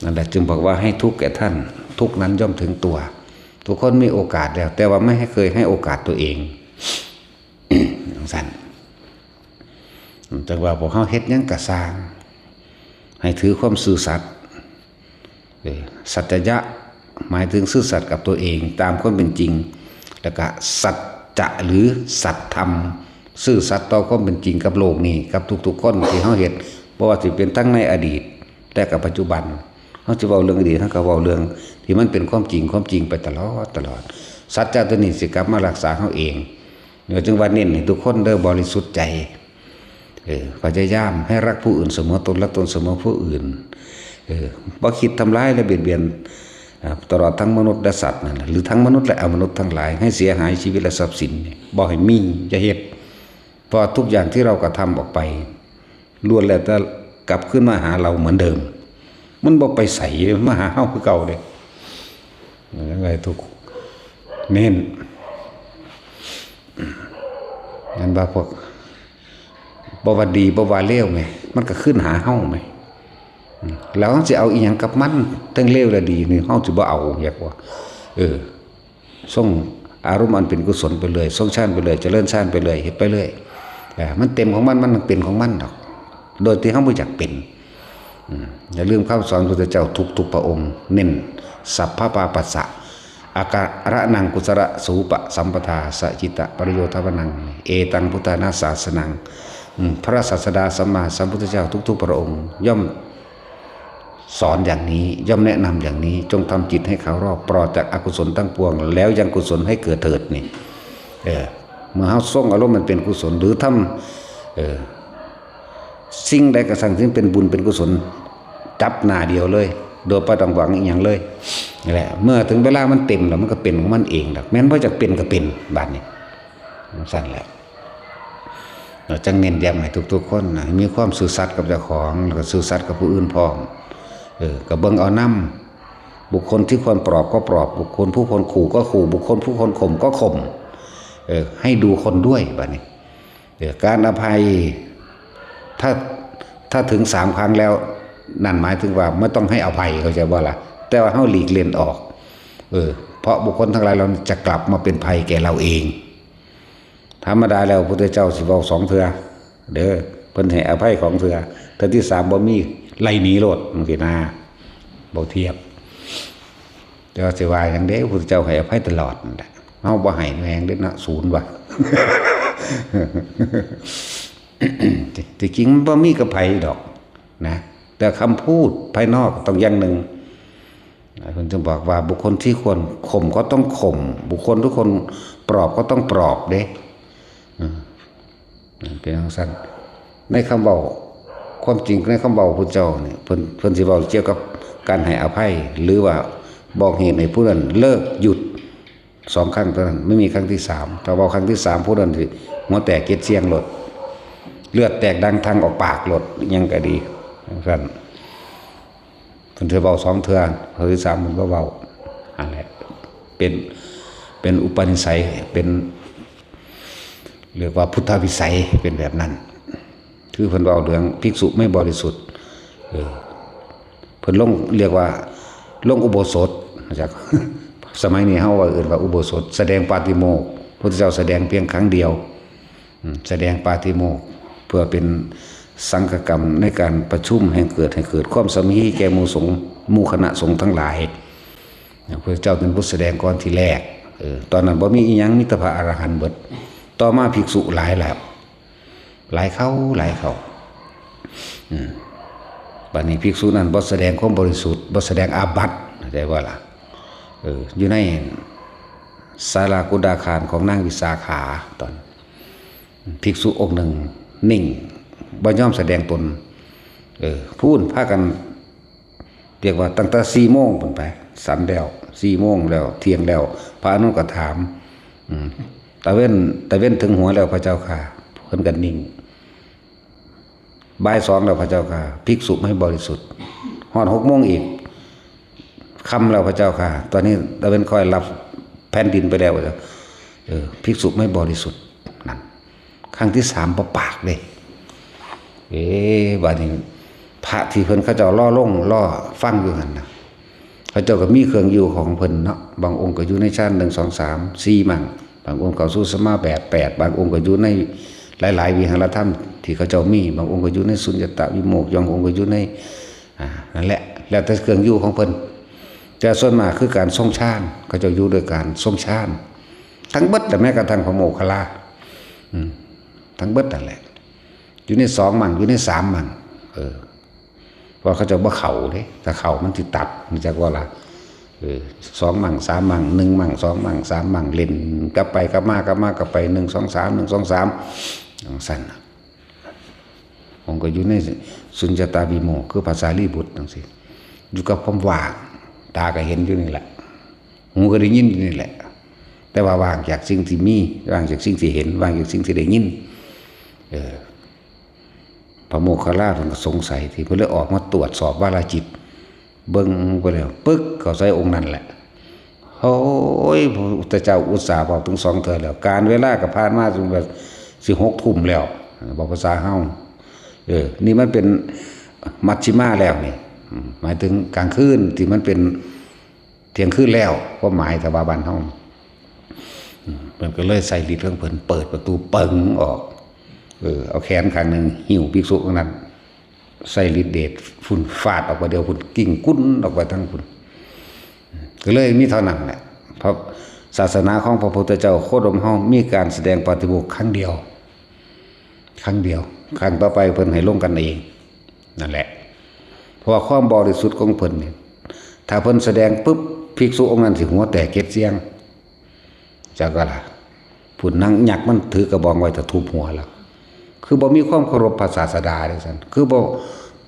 Speaker 1: นั่นแหละจึงบอกว่าให้ทุกข์แก่ท่านทุกข์นั้นย่อมถึงตัวทุกคนมีโอกาสแล้วแต่ว่าไม่เคยให้โอกาสตัวเองสั่นแต่ว่าพวกเขาเฮ็ดยังกระสร้างให้ถือความซื่อสัตย์สัจจะหมายถึงซื่อสัตย์กับตัวเองตามความเป็นจริงแล้วก็สัจจะหรือสัตธรรมซื่อสัตย์ต่อความเป็นจริงกับโลกนี้กับทุกๆคนที่เขาเฮ็ดเพราะว่าสิเป็นทั้งในอดีตและกับปัจจุบันเขาจะเว้าเรื่องอดีตเขาก็เว้าเรื่องที่มันเป็นความจริงไปตลอดสัจจะตัวนี้สิกลับมารักษาเขาเองเดี๋ยวจึงวันนี้ทุกคนเด้อบริสุทธิ์ใจพยายามให้รักผู้อื่นเสมอตนและตนเสมอผู้อื่นบ่คิดทำร้ายและเบียดเบียนตลอดทั้งมนุษย์และสัตว์นั่นหรือทั้งมนุษย์และอมนุษย์ทั้งหลายให้เสียหายชีวิตและทรัพย์สินบ่ให้มีจะเฮ็ดเพราะทุกอย่างที่เรากระทำออกไปล้วนแล้วแต่กลับขึ้นมาหาเราเหมือนเดิมมันบ่ไปใส่มาหาเฮาคือเก่าเด้ยังไงทุกเน้นนั่นว่าพวกบ่ว่าดีบ่ว่าเลวไงมันก็ขึ้นหาเฮาไหมแล้วสิเอาอีหยังกับมันทั้งเลวและดีนี่เฮาสิบ่เอาอยากว่าส่งอารมณ์อันเป็นกุศลไปเลยส่งฌานไปเลยเจริญฌานไปเลยเฮ็ดไปเลยมันเต็มของมันเป็นของมันดอกโดยที่เฮาบ่อยากเป็นอย่าลืมคำสอนพระพุทธเจ้าทุกพระองค์เน้น สัพพปาปัสสะอาการะนังกุศลสูปะสัมปทาสจิตะปริโยทวนังเอตังพุทธานาศาสนังพระศาสดาสัมมาสัมพุทธเจ้าทุกๆพระองค์ย่อมสอนอย่างนี้ย่อมแนะนำอย่างนี้จงทำจิตให้เขารอบปลอดจากอกุศลทั้งปวงแล้วยังกุศลให้เกิดเถิดนี่เมื่อเฮาส่งอารมณ์มันเป็นกุศลหรือทำสิ่งใดก็สั่งที่เป็นบุญเป็นกุศลจับหน้าเดียวเลยโดยไม่ต้องหวังอีกอย่างเลยนี่แหละเมื่อถึงเวลามันเต็มแล้วมันก็เป็นของมันเองแม้นว่าจะเป็นก็เป็นบาดนี้สั่นแหละเราจังเน้นย้ำให้ทุกๆคนมีความซื่อสัตย์กับเจ้าของแล้วก็ซื่อสัตย์กับผู้อื่นพร้อมก็เบิ่งเอานำบุคคลที่ควรปลอบก็ปลอบบุคคลผู้ควรขู่ก็ขู่บุคคลผู้ควรข่มก็ข่มให้ดูคนด้วยบาดนี้การอภัยถ้าถึง3 ครั้งแล้วนั่นหมายถึงว่าไม่ต้องให้อภัยเขาใจว่าล่ะแต่ว่าเฮาหลีกเลี่ยงออกเพราะบุคคลทั้งหลายเราจะกลับมาเป็นภัยแก่เราเองธรรมดาแล้วพระพุทธเจ้าสิเว้า2 เทื่อเด้อเพิ่นให้อภัยของเทื่อเทื่อที่3บ่มีไล่หนีโลดจังซี่นะบ่เทียบแต่ว่าสิว่าจังได๋พระพุทธเจ้าให้อภัยตลอดนั่นแหละเฮาบ่ให้แรงเด้อนะศูนย์ว่ะ ที่จริงมันบ่มีกับไผดอกนะแต่คำพูดภายนอกต้องอย่างหนึ่งผมจะบอกว่าบุคคลที่ควรข่มก็ต้องข่มบุคคลทุกคนปลอบก็ต้องปลอบเด้เป็นอย่างสั้นในคำเบาความจริงในคำเบาพระเจ้าเนี่ยเพิ่นสิเว้าเกี่ยวกับการให้อภัยหรือว่าบอกเหตุให้ผู้นั้นเลิกหยุด2 ครั้งเท่านั้นไม่มีครั้งที่3ถ้าเว้าครั้งที่3ผู้นั้นสิหัวแตกเกล็ดเสียงหลดเลือดแตกดังทางออกปากหลดยังก็ดีสั่นเพิ่นเว้า2 เทื่อเทื่อที่3มันบ่เว้าอันแหละเป็นอุปนิสัยเป็นเรียกว่าพุทธวิสัยเป็นแบบนั้นคือเพิ่นเว้าเรื่องภิกษุไม่บริสุทธิ์เพิ่นลงเรียกว่าลงอุโบสถจากสมัยนี้เฮาว่าเอิ้นว่าอุโบสถแสดงปาฏิโมกข์พระพุทธเจ้าแสดงเพียงครั้งเดียวแสดงปาฏิโมกข์เพื่อเป็นสังฆกรรมในการประชุมให้เกิดความสามัคคีแก่หมู่สงฆ์หมู่คณะสงฆ์ทั้งหลายพระเจ้าเป็นผู้แสดงก่อนที่แรกตอนนั้นบ่มีอีหยังมีแต่พระอรหันต์เบิดต่อมาภิกษุหลายแล้วหลายเข้าบัดนี้ภิกษุนั้นบ่แสดงความบริสุทธิ์บ่แสดงอาบัติเข้าใจว่าล่ะอยู่ในศาลากุฎาคารของนางวิสาขาตอนภิกษุองค์หนึ่งนิ่งบ่ยอมแสดงตนพูดพากันเรียกว่าตั้งแต่4 โมงเป็นไปสันแล้ว4 โมงแล้วเที่ยงแล้วพระอนุก็ถามตะเว้นถึงหัวแล้วพระเจ้าค่ะเพิ่นก็นิ่งบ่าย 2แล้วพระเจ้าค่ะภิกษุไม่บริสุทธิ์ฮอด6 โมงอีกค่ำแล้วพระเจ้าค่ะตอนนี้ตะเว้นค่อยรับแผ่นดินไปแล้วภิกษุไม่บริสุทธิ์นั่นครั้งที่3บ่ปากเลยบัดนี้พระที่เพิ่นเขาเจ้าล่อฟังอยู่หั่นน่ะเขาเจ้าก็มีเครื่องอยู่ของเพิ่นเนาะบางองค์ก็อยู่ในชั้น1 2 3 4มั่งบางองค์ก็สู่สมาบัติ8บางองค์ก็อยู่ในหลายๆวิหารธรรมที่เขาเจ้ามีบางองค์ก็อยู่ในสุญญตวิโมกข์บางองค์ก็อยู่ในนั่นแหละแล้วแต่เครื่องอยู่ของเพิ่นแต่ส่วนมากคือการทรงฌานเขาเจ้าอยู่ด้วยการทรงฌานทั้งเบิดแต่แม้กระทั่งพระโมคคัลลาทั้งเบิดนั่นแหละอยู่ใน2 มั่งอยู่ใน3 มั่งเพราะเขาจะบ่เข้าเด้ถ้าเข้ามันสิตัดมันจักว่าล่ะ2 มั่ง3 มั่ง1 มั่ง2 มั่ง3 มั่งเล่นกลับไปกลับมากลับไป1 2 3 1 2 3สั่นผมก็อยู่ในสุญญตาวิโมกข์คือภาษาลีบุตรจังซี่อยู่กับความว่างตาก็เห็นอยู่นี่แหละหูก็ได้ยินอยู่นี่แหละแต่ว่าว่างจากสิ่งที่มีว่างจากสิ่งที่เห็นว่างจากสิ่งที่ได้ยินพระโมคคัลลาเพิ่นก็สงสัยที่เพิ่นเลยออกมาตรวจสอบวาลจิตเบิ่งไปแล้วปึ๊กเข้าใส่องค์นั้นแหละโอ้ยพระพุทธเจ้าอุตส่าห์บอกถึง2 เทื่อแล้วการเวลาก็ผ่านมาจนว่าสิ6 ทุ่มแล้วบอกภาษาเฮานี่มันเป็นมัชฌิมาแล้วนี่หมายถึงกลางคืนที่มันเป็นเที่ยงคืนแล้วก็หมายถ้าว่าบ้านเฮาเพิ่นก็เลยใส่ฤทธิ์ของเพิ่นเปิดประตูเปิงออกเอาแขนข้างนึงหิ้วภิกษุคนนั้นใส่ฤทธิ์เดชฝุ่นฟาดออกไปเดียวฝุ่นกิ่งกุ้นออกไปทั้งฝุ่น ก็เลยมีเท่านั้นแหละเพราะศาสนาของพระพุทธเจ้าโคดมเฮามีการแสดงปฏิโมกข์ครั้งเดียวครั้งต่อไปเพิ่นให้ลงกันเองนั่นแหละเพราะว่าความบริสุทธิ์ของเพิ่นเนี่ยถ้าเพิ่นแสดงปุ๊บภิกษุองค์นั้นสิหัวแตกเก็ดเสียงจักว่าล่ะผู้นั่งยักษ์มันถือกระบองไว้จะทุบหัวแล้วคือบ่มีความเคารพพระศาสดาจังซั่นคือบ่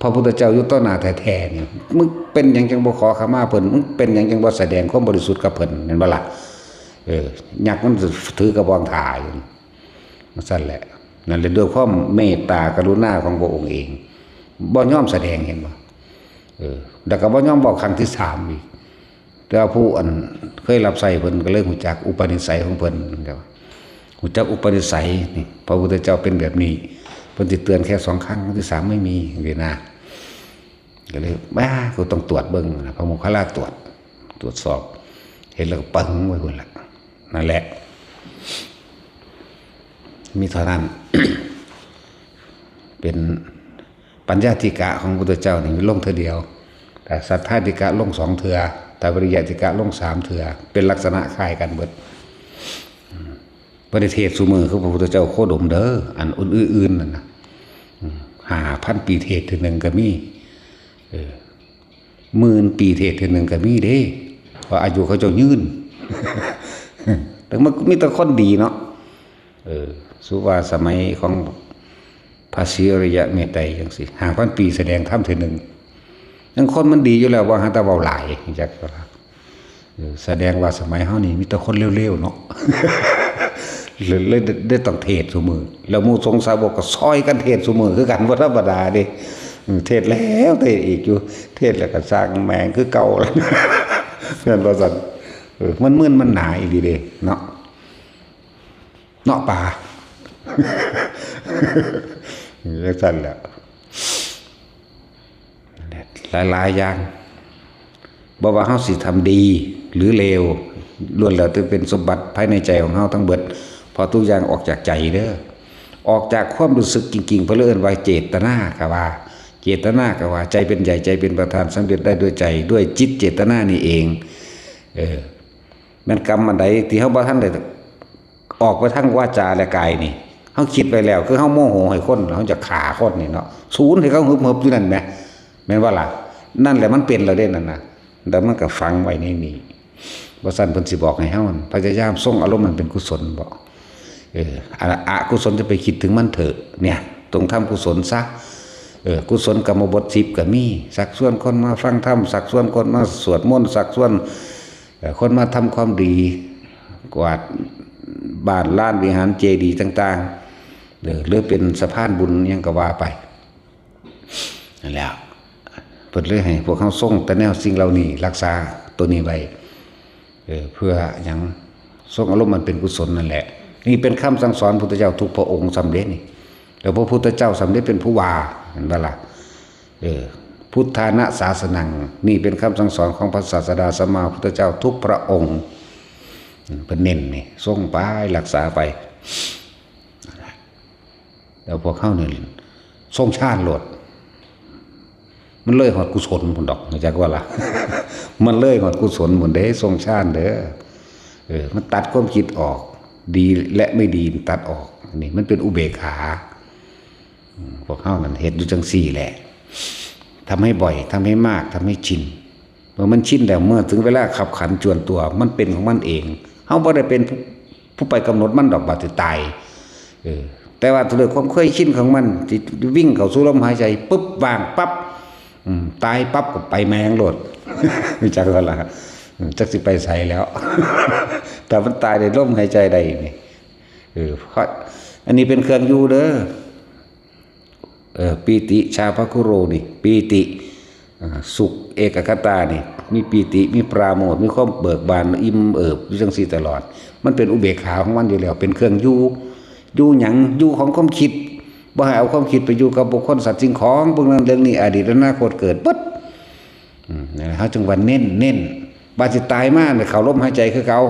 Speaker 1: พระพุทธเจ้าอยู่ต่อหน้าแท้ๆนี่มึงเป็นหยังจังบ่ขอขมาเพิ่นมึงเป็นหยังจังบ่แสดงความบริสุทธิ์กับเพิ่นแม่นบ่ล่ะยักษ์มันถือกระบองถ่ายอยู่ซั่นแหละนั่นเลยด้วยความเมตตากรุณาของพระองค์เองบ่ยอมแสดงเห็นบ่แล้วก็บ่ยอมบอกครั้งที่3อีกแต่ว่าผู้อันเคยรับใช้เพิ่นก็เลยรู้จักอุปนิสัยของเพิ่นครับรู้จักอุปนิสัยนี่พระพุทธเจ้าเป็นแบบนี้เพิ่นสิเตือนแค่2ครั้งครั้งที่3ไม่มีเวนะก็เลยบ้าก็ต้องตรวจเบิ่งพระโมคคัลลาตรวจสอบเห็นแล้วก็ปึ้งไว้พุ่นล่ะนั่นแหละมีเท่านั้น เป็นปัญญาธิกะของพุทธเจ้านี่ลงเทื่อเดียวแต่สัทธาธิกะลง2เทื่อแต่ปริยัติกะลง3เทื่อเป็นลักษณะคล้ายกันเบิดปฏิเทศสุมือคือพระพุทธเจ้าโคดมเด้ออันอื่นๆนั่นนะ5,000 ปีเทศทีนึงก็มี10,000 ปีเทศทีนึงก็มีเด้เพราะอายุเขาเจ้ายืน แต่มันมีแต่คนดีเนาะสุว่าสมัยของพระศรีอริยะเมตไตรจังซี่5,000 ปีแสดงธรรมทีนึงยังคนมันดีอยู่แล้วว่าหาแต่เว้าหลายจักว่าแสดงว่าสมัยเฮานี่มีแต่คนเร็วๆเนาะ เลยได้ต้องเทศน์ซุมื้อแล้วหมู่สงฆ์สาวกก็ซอยกันเทศน์ซุมื้อคือกันบ่ธรรมดาเด้เทศน์แล้วเทศน์อีกอยู่เทศน์แล้วก็สร้างแมงคือเก่าแล้วเพิ่นว่าซั่นมันมึนมันหนาอีหลีเด้เนาะป่าจังซั่นแหละหลายๆอย่างบ่ว่าเฮาสิทำดีหรือเลวล้วนแล้วแต่เป็นสมบัติภายในใจของเฮาทั้งเบิดพอทุกอย่างออกจากใจเด้อออกจากความรู้สึกจริงๆเพิ่นเอิ้นว่าเจตนาก็ว่าเจตนาก็ว่าใจเป็นใหญ่ใจเป็นประธานสำเร็จได้ด้วยใจด้วยจิตเจตนานี่เองมันกรรมอันใดที่เฮาบ่ทันได้ออกไปทางวาจาและกายนี่เฮาคิดไว้แล้วคือเฮาโมโหให้คนเฮาจะฆ่าคนนี่เนาะสูญให้เขาฮึบๆอยู่นั่นแหมแม่นว่าล่ะนั่นแหละมันเป็นแล้วเด้นั่นน่ะแล้วมันก็ฝังไว้ในนี้บ่ซั่นเพิ่นสิบอกให้เฮาพยายามส่งอารมณ์มันเป็นกุศลบ่อกุศลจะไปคิดถึงมันเถอะเนี่ยต้องทำกุศลซะกุศลกรรมบท10ก็มีสักส่วนคนมาฟังธรรมสักส่วนคนมาสวดมนต์สักส่วนคนมาทำความดีกวาดบ้านลานวิหารเจดีย์ต่างๆหรือเป็นสะพานบุญยังก็ว่าไปนั่นแหละเปิดเลยให้พวกเขาส่งแต่แนวสิ่งเหล่านี้รักษาตัวนี้ไว้เพื่ออย่างส่งอารมณ์มันเป็นกุศลนั่นแหละนี่เป็นคำสั่งสอนพุทธเจ้าทุกพระองค์สำเร็จนี่แล้วพระพุทธเจ้าสำเร็จเป็นผู้ว่าเห็นบ่ล่ะพุทธานะศาสนังนี่เป็นคำสั่งสอนของพระศาสดาสัมมาพุทธเจ้าทุกพระองค์เป็นเน้นนี่ส่งไปรักษาไปแล้วพวกเขาเนี่ยส่งชาติโลดมันเลยหอดกุศลพุ่นดอกจักว่าล่ะ มันเลยหอดกุศลพุ่นเด้ทรงชาติเด้อมันตัดความคิดออกดีและไม่ดีตัดออกนี่มันเป็นอุเบกขาพวกเฮานั่นเฮ็ดอยู่จังซี่แหละทำให้บ่อยทำให้มากทำให้ชินเมื่อมันชินแล้วเมื่อถึงเวลาขับขันจวนตัวมันเป็นของมันเองเฮาบ่ได้เป็นผู้ไปกำหนดมันดอกบาดสิตายแต่ว่าด้วยความเคยชินของมันที่วิ่งเข้าสู่ลมหายใจปุ๊บวางปั๊บตายปั๊บก็ไปแมงโลดรู้จักว่าล่ะจักสิไปใส่แล้ว แต่มันตายในลมหายใจใดนี่เพราะอันนี้เป็นเครื่องอยู่เด้อปีติชาภคุโรนี่ปีติสุขเอกคตานี่มีปีติมีปราโมทย์มีความเบิกบานอิ่มเอิบอยู่จังซี่ตลอดมันเป็นอุเบกขาของมันอยู่แล้วเป็นเครื่องอยู่หยังอยู่ของความคิดบ่ให้เอาความคิดไปอยู่กับบุคคลสัตว์สิ่งของพวกนั้นเรื่องนี้อดีตอนาคตเกิดปึ๊ดนั่นแหละเฮาจึงว่าเน้นบาดสิตายมาเนี่ยเข้าลมหายใจคือเก่า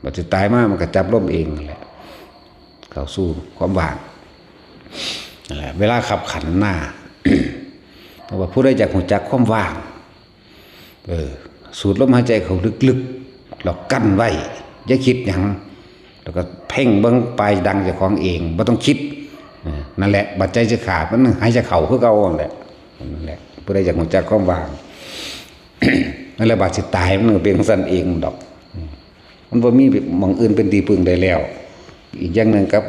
Speaker 1: บาดสิตายมามันก็จับลมเองนั่นแหละเข้าสู่ความว่างนั่นแหละเวลาขับขันหน้า เพราะว่าผู้ใดอยากรู้จักความว่าง สูดลมหายใจเขาลึกๆเรากั้นไว้อย่าคิดหยังแล้วก็เพ่งเบิ่งปลายดังเจ้าของเองบ่ต้องคิดนั่นแหละบัดใจจะขาดมันหายใจเข้าคือเก่านั่นแหละผู้ใดอยากรู้จักความว่าง นั่นแหละบาดสิตายมันก็เป็นของซั่นเองดอกมันบ่มีหม่องอื่นเป็นที่พึ่งได้แล้วอีกอย่างนึงครับ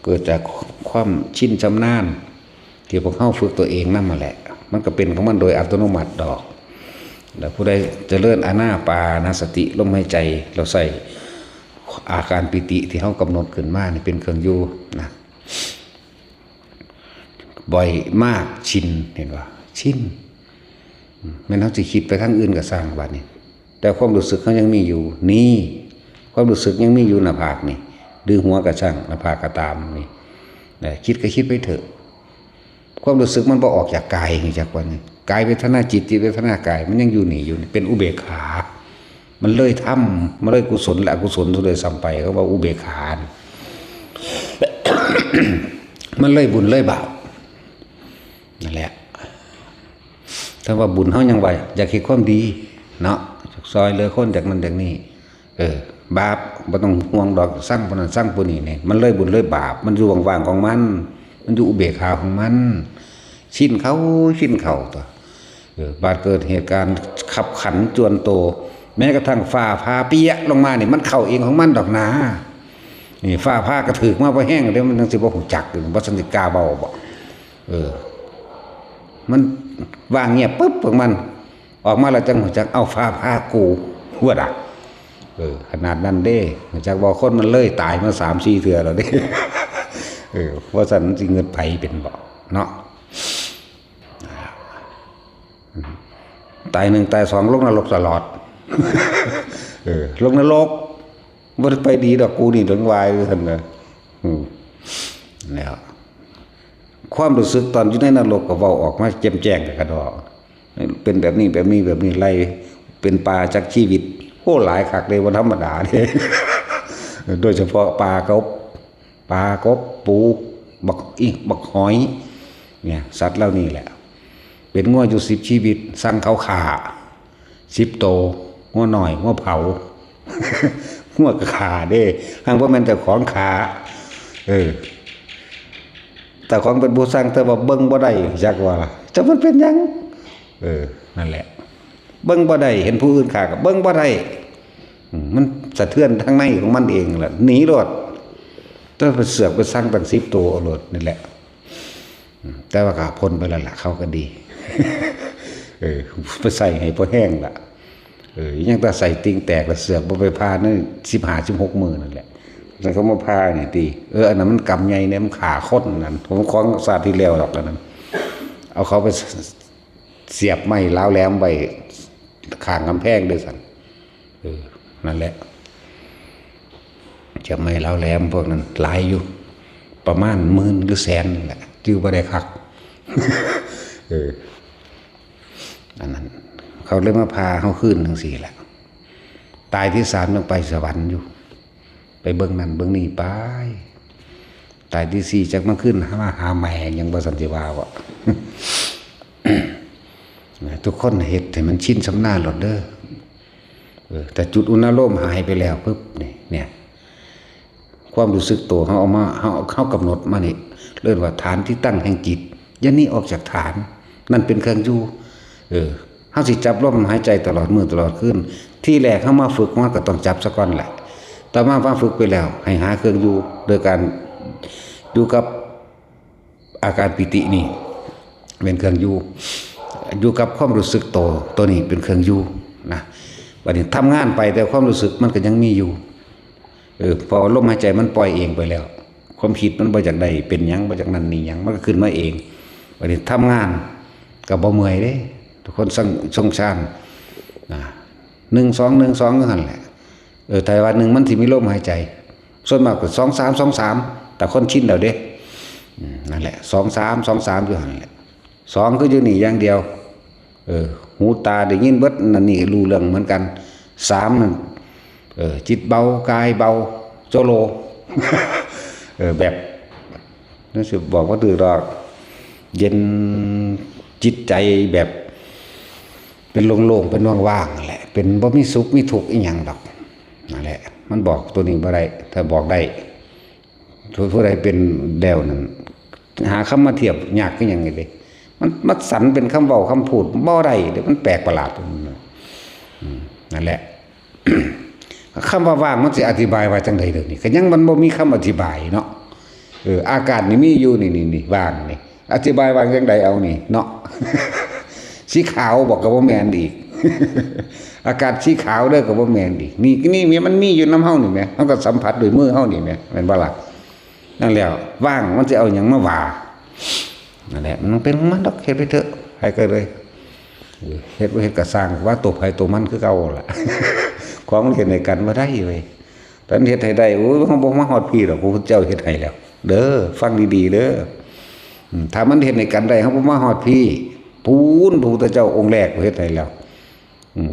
Speaker 1: เกิดจากความชินชำนาญที่พวกเขาฝึกตัวเองนั่นมาแหละมันก็เป็นของมันโดยอัตโนมัติดอกแล้วผู้ใดเจริญอานาปานสติลมหายใจเราใส่อาการปิติที่เขากำหนดขึ้นมานี่เป็นเครื่องอยู่นะบ่อยมากชินเห็นว่าชินไม่ต้องจะคิดไปทางอื่นก็สร้างบัดนี้แต่ความรู้สึกเขายังมีอยู่นี่ความรู้สึกยังมีอยู่หน้าผากนี่ดื้อหัวกระช่างหน้าผากกระตามนี่คิดก็คิดไปเถอะความรู้สึกมันบ่ออกจากกายนี่จากวันนี้กายเวทนาจิตเวทนากายมันยังอยู่นี่อยู่เป็นอุเบกขามันเลยทำมันเลยกุศลและอกุศลสุดเลยซ้ำไปเขาว่าอุเบกขา มันเลยบุญเลยบาปนั่นแหละถ้าว่าบุญเขายังไหวอยากเห็นความดีเนาะจากซอยเลยคนจากนั้นจากนี้บาปไม่ต้องห่วงดอกสร้างปนันสร้างปุนี่เนี่ยมันเลยบุญเลยบาปมันอยู่ว่างๆของมันอยู่อุเบกขาของมันชินเขาตัวบาดเกิดเหตุการณ์ขับขันจวนโตแม้กระทั่งฟ้าผ่าเปียกลงมาเนี่ยมันเข่าเองของมันดอกนานี่ฟ้าผ่ากระถือมาพอแห้งเดี๋ยวมันทั้งสิบ่หูจักบ่สันติกาเบาบ่มันว่างเงียบปุ๊บของมันออกมาแล้วจังหูจักเอาฟ้าผ่ากูหัวด่ะขนาดนั้นเด้จากบอกคนมันเลยตายมา3-4 เทื่อแล้วเด้ว่าสันสิเงินไผเป็นบ่เนาะตาย1ตาย2ลงนรกตลอดลงนรกบ่ได้ไปดีดอกกูนี่ถึงวายท่านน่ะแล้วความรู้สึกตอนอยู่ในนรกก็เว้าออกมาแจ่มแจ้งกระดอกเป็นแบบนี้ไล่เป็นปลาจากชีวิตโหหลายคักเลยวันธรรมดาเนี่ย โดยเฉพาะปลากบปูบักหอยเนี่ยสัตว์เหล่านี้แหละเป็นงัวอยู่10 ชีวิตสั่งเขาขา10 โตงัวหน่อยงัวเผา งัวกระขาเด้ทางว่ามันจะของขาแต่ของเป็นผู้สร้างแต่ว่าเบิ่งบ่ได้จักว่าจะมันเป็นยังนั่นแหละเบิ่งบ่ได้เห็นผู้อื่นขาก็เบิ่งบ่ได้มันสะเทือนทางในของมันเองแหละหนีรถถ้าไปเสือกไปสร้างตั้ง10 ตัวรถนี่แหละแต่ว่าก็พ้นไปแล้วล่ะเขาก็ดีไปใส่ให้พอแห้งล่ะยังแต่ใส่ติ่งแตกแล้วเสือกบ่ไปพานั่น15-16 มื้อนั่นแหละแล้วเขามาพานี่ตีอันนั้นมันกำใหญ่เนี่ยมันขาค้นนั่นผมคล้องซาที่แล้วหรอกแล้วนั้นเอาเขาไปเสียบไม้ล้าวแหลมไปข้างกำแพงด้วยสันนั่นแหละจะไม่ล้าวแหลมพวกนั้นหลายอยู่ประมาณ10,000 หรือ100,000นั่นแหละจื้อบ่ได้คักอันนั้นเขาเลยมาพาเขาขึ้นทั้ง4แหละตายที่3ต้องไปสวรรค์อยู่ไปเบิ่งนั่นเบิ่งนี่ไปตายที่4จักมาขึ้นหาแม่ยังบ่สันติวาวะ ทุกคนเฮ็ดให้มันชินสำนาญหลดเด้อแต่จุดอุณโลมหายไปแล้วปึ๊บเนี่ยความรู้สึกตัวเขาเอามาเขากำหนดมานี่เรียกว่าฐานที่ตั้งแห่งจิตอย่านี้ออกจากฐานนั่นเป็นเครื่องอยู่เฮาสิจับลมหายใจตลอดมื้อตลอดคืนที่แรกเฮามาฝึกมันก็ต้องจับซะก่อนแหละต่อมาฝึกไปแล้วให้หาเครื่องอยู่โดยการอยู่กับอาการปิตินี่เป็นเครื่องอยู่กับความรู้สึกตัวนี้เป็นเครื่องอยู่นะบัดนี้ทำงานไปแต่ความรู้สึกมันก็ยังมีอยู่พอลมหายใจมันปล่อยเองไปแล้วความคิดมันบ่จากใดเป็นหยังบ่จากนั้นนี่หยังมันก็ขึ้นมาเองบัดนี้ทำงานก็บ่เมื่อยเด้ทุกคนสงสารนะ1-2 1-2ก็หั่นแหละแต่วันนึงมันสิมีลมหายใจส่วนมากก็2-3 แต่คนชินแล้วเด้นั่นแหละ2-3 อยู่หั่นแหละ2คืออยู่นี่อย่างเดียวหูตาได้ยินเบิดนั่นนี่รู้เรื่องเหมือนกัน3นั่นจิตเบากายเบาโจโล แบบนั่นสิบอกว่าตื่นดอกเย็นจิตใจแบบเป็นโล่งๆเป็นว่างๆนั่นแหละ เป็นบ่มีสุขมีทุกข์อีหยังดอกนั่นแหละมันบอกตัวนี้บ่ได้ถ้าบอกได้ผู้ใดเป็นแล้วนั่นหาคำมาเทียบยากคือหยังนี่เด้มันสันเป็นคำเว้าคำพูดบ่ได้เดี๋ยวมันแปลกประหลาดนั่นแหละ คำว่าว่างมันสิอธิบายว่าจังได๋เด้อนี่ก็ยังมันบ่มีคำอธิบายเนาะอากาศนี่มีอยู่นี่ว่างนี่อธิบายว่าจังไดเอานี่เนาะ สีขาวบอกก็บ่แม่นอีก อากาศสีขาวเด้อก็บ่แม่นอีกนี่มันมีอยู่นำเฮานี่แหมเฮาก็สัมผัสด้วยมือเฮานี่แหมแม่นบ่ล่ะนั่นแล้วว่างมันสิเอาหยังมาว่านั่นแหละมันเป็นของมันดอกเฮ็ดไปเถอะให้ก็เลยเฮ็ดบ่เฮ็ดก็สร้างว่าตัวไผตัวมันคือเก่าล่ะ ของมันเฮ็ดให้กันบ่ได้เว้ยตอนเฮ็ดให้ได้โอ้ยเฮาบ่มาฮอดพี่ดอกพระพุทธเจ้าเฮ็ดให้แล้ว เด้อฟังดีๆเด้อถ้ามันเฮ็ดให้กันได้เฮาบ่มาฮอดพี่ปูนพระพุทธเจ้าองค์แรกเฮ็ดให้แล้ว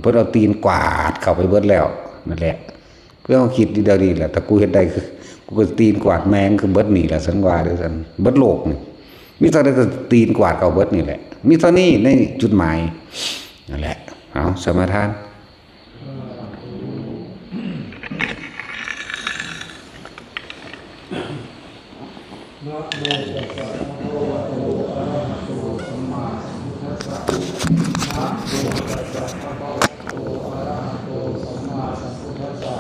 Speaker 1: เพิ่นเอาตีนกวาดเข้าไปเบิดแล้วนั่นแหละเพื่อเฮาคิดดีเดี๋ยวนี้แหละถ้ากูเฮ็ดได้คือกูก็ตีนกวาดแมงคือเบิดนี่ล่ะสันว่าเด้อซั่นเบิดโลกนี่มีเท่าใดก็ตีนกวาดเข้าเบิดนี่แหละมีเท่านี้ในจุดหมายนั่นแหละเอาสมาทานนะโมตัสสะภะคะวะโตอะระหะโตสัมมาสัมพุทธัสสะนะโมตัสสะภะคะวะโตอะระหะโตสัมมาสัมพุทธัสสะ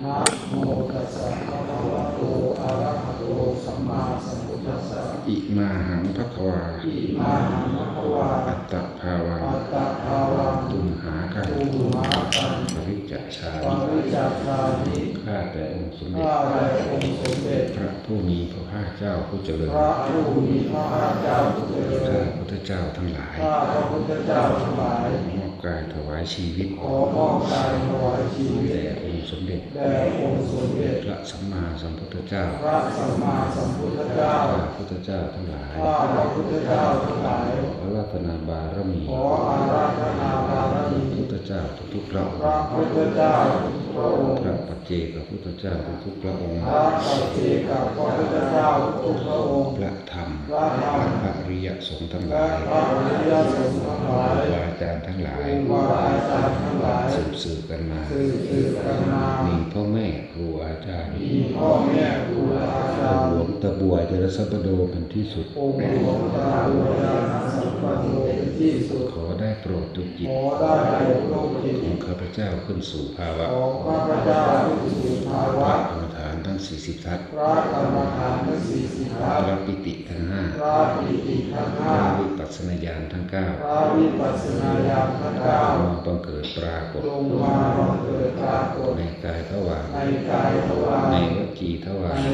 Speaker 1: นะโมตัสสะภะคะวะโตอะระหะโตสัมมาสัมพุทธัสสะอิมาหังภะคะวาอัตตภาวังตุมหากังปริจจชามิข้าแต่องค์สมเด็จพระผู้มีพระภาคเจ้าผู้เจริญข้าพุทธเจ้าทั้งหลายมอบกายถวายชีวิตแด่องค์สมเด็จพระสัมมาสัมพุทธเจ้าข้าพุทธเจ้าทั้งหลายขออาราธนาบารมีพุทธเจ้าทุกๆพระองค์พระปัจเจกพุทธเจ้าทุกๆพระองค์พระธรรมพระอริยสงฆ์ทั้งหลายครูอาจารย์ทั้งหลายสืบกันมามีพ่อแม่ครูอาจารย์หลวงตาบัวเจริญสัพพโดเป็นที่สุดขอได้โปรดทุกจิตของข้าพเจ้าขึ้นสู่ภาวะพระกรรมฐานทั้ง40ทัศน์พระปิติทั้ง5พระวิปัสสนาญาณทั้ง9มาบังเกิดปรากฏในกายทวารในวจีทวารใน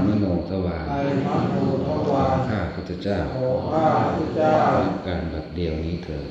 Speaker 1: มโนทวารข้าพุทธเจ้าการบัดเดียวนี้เถิด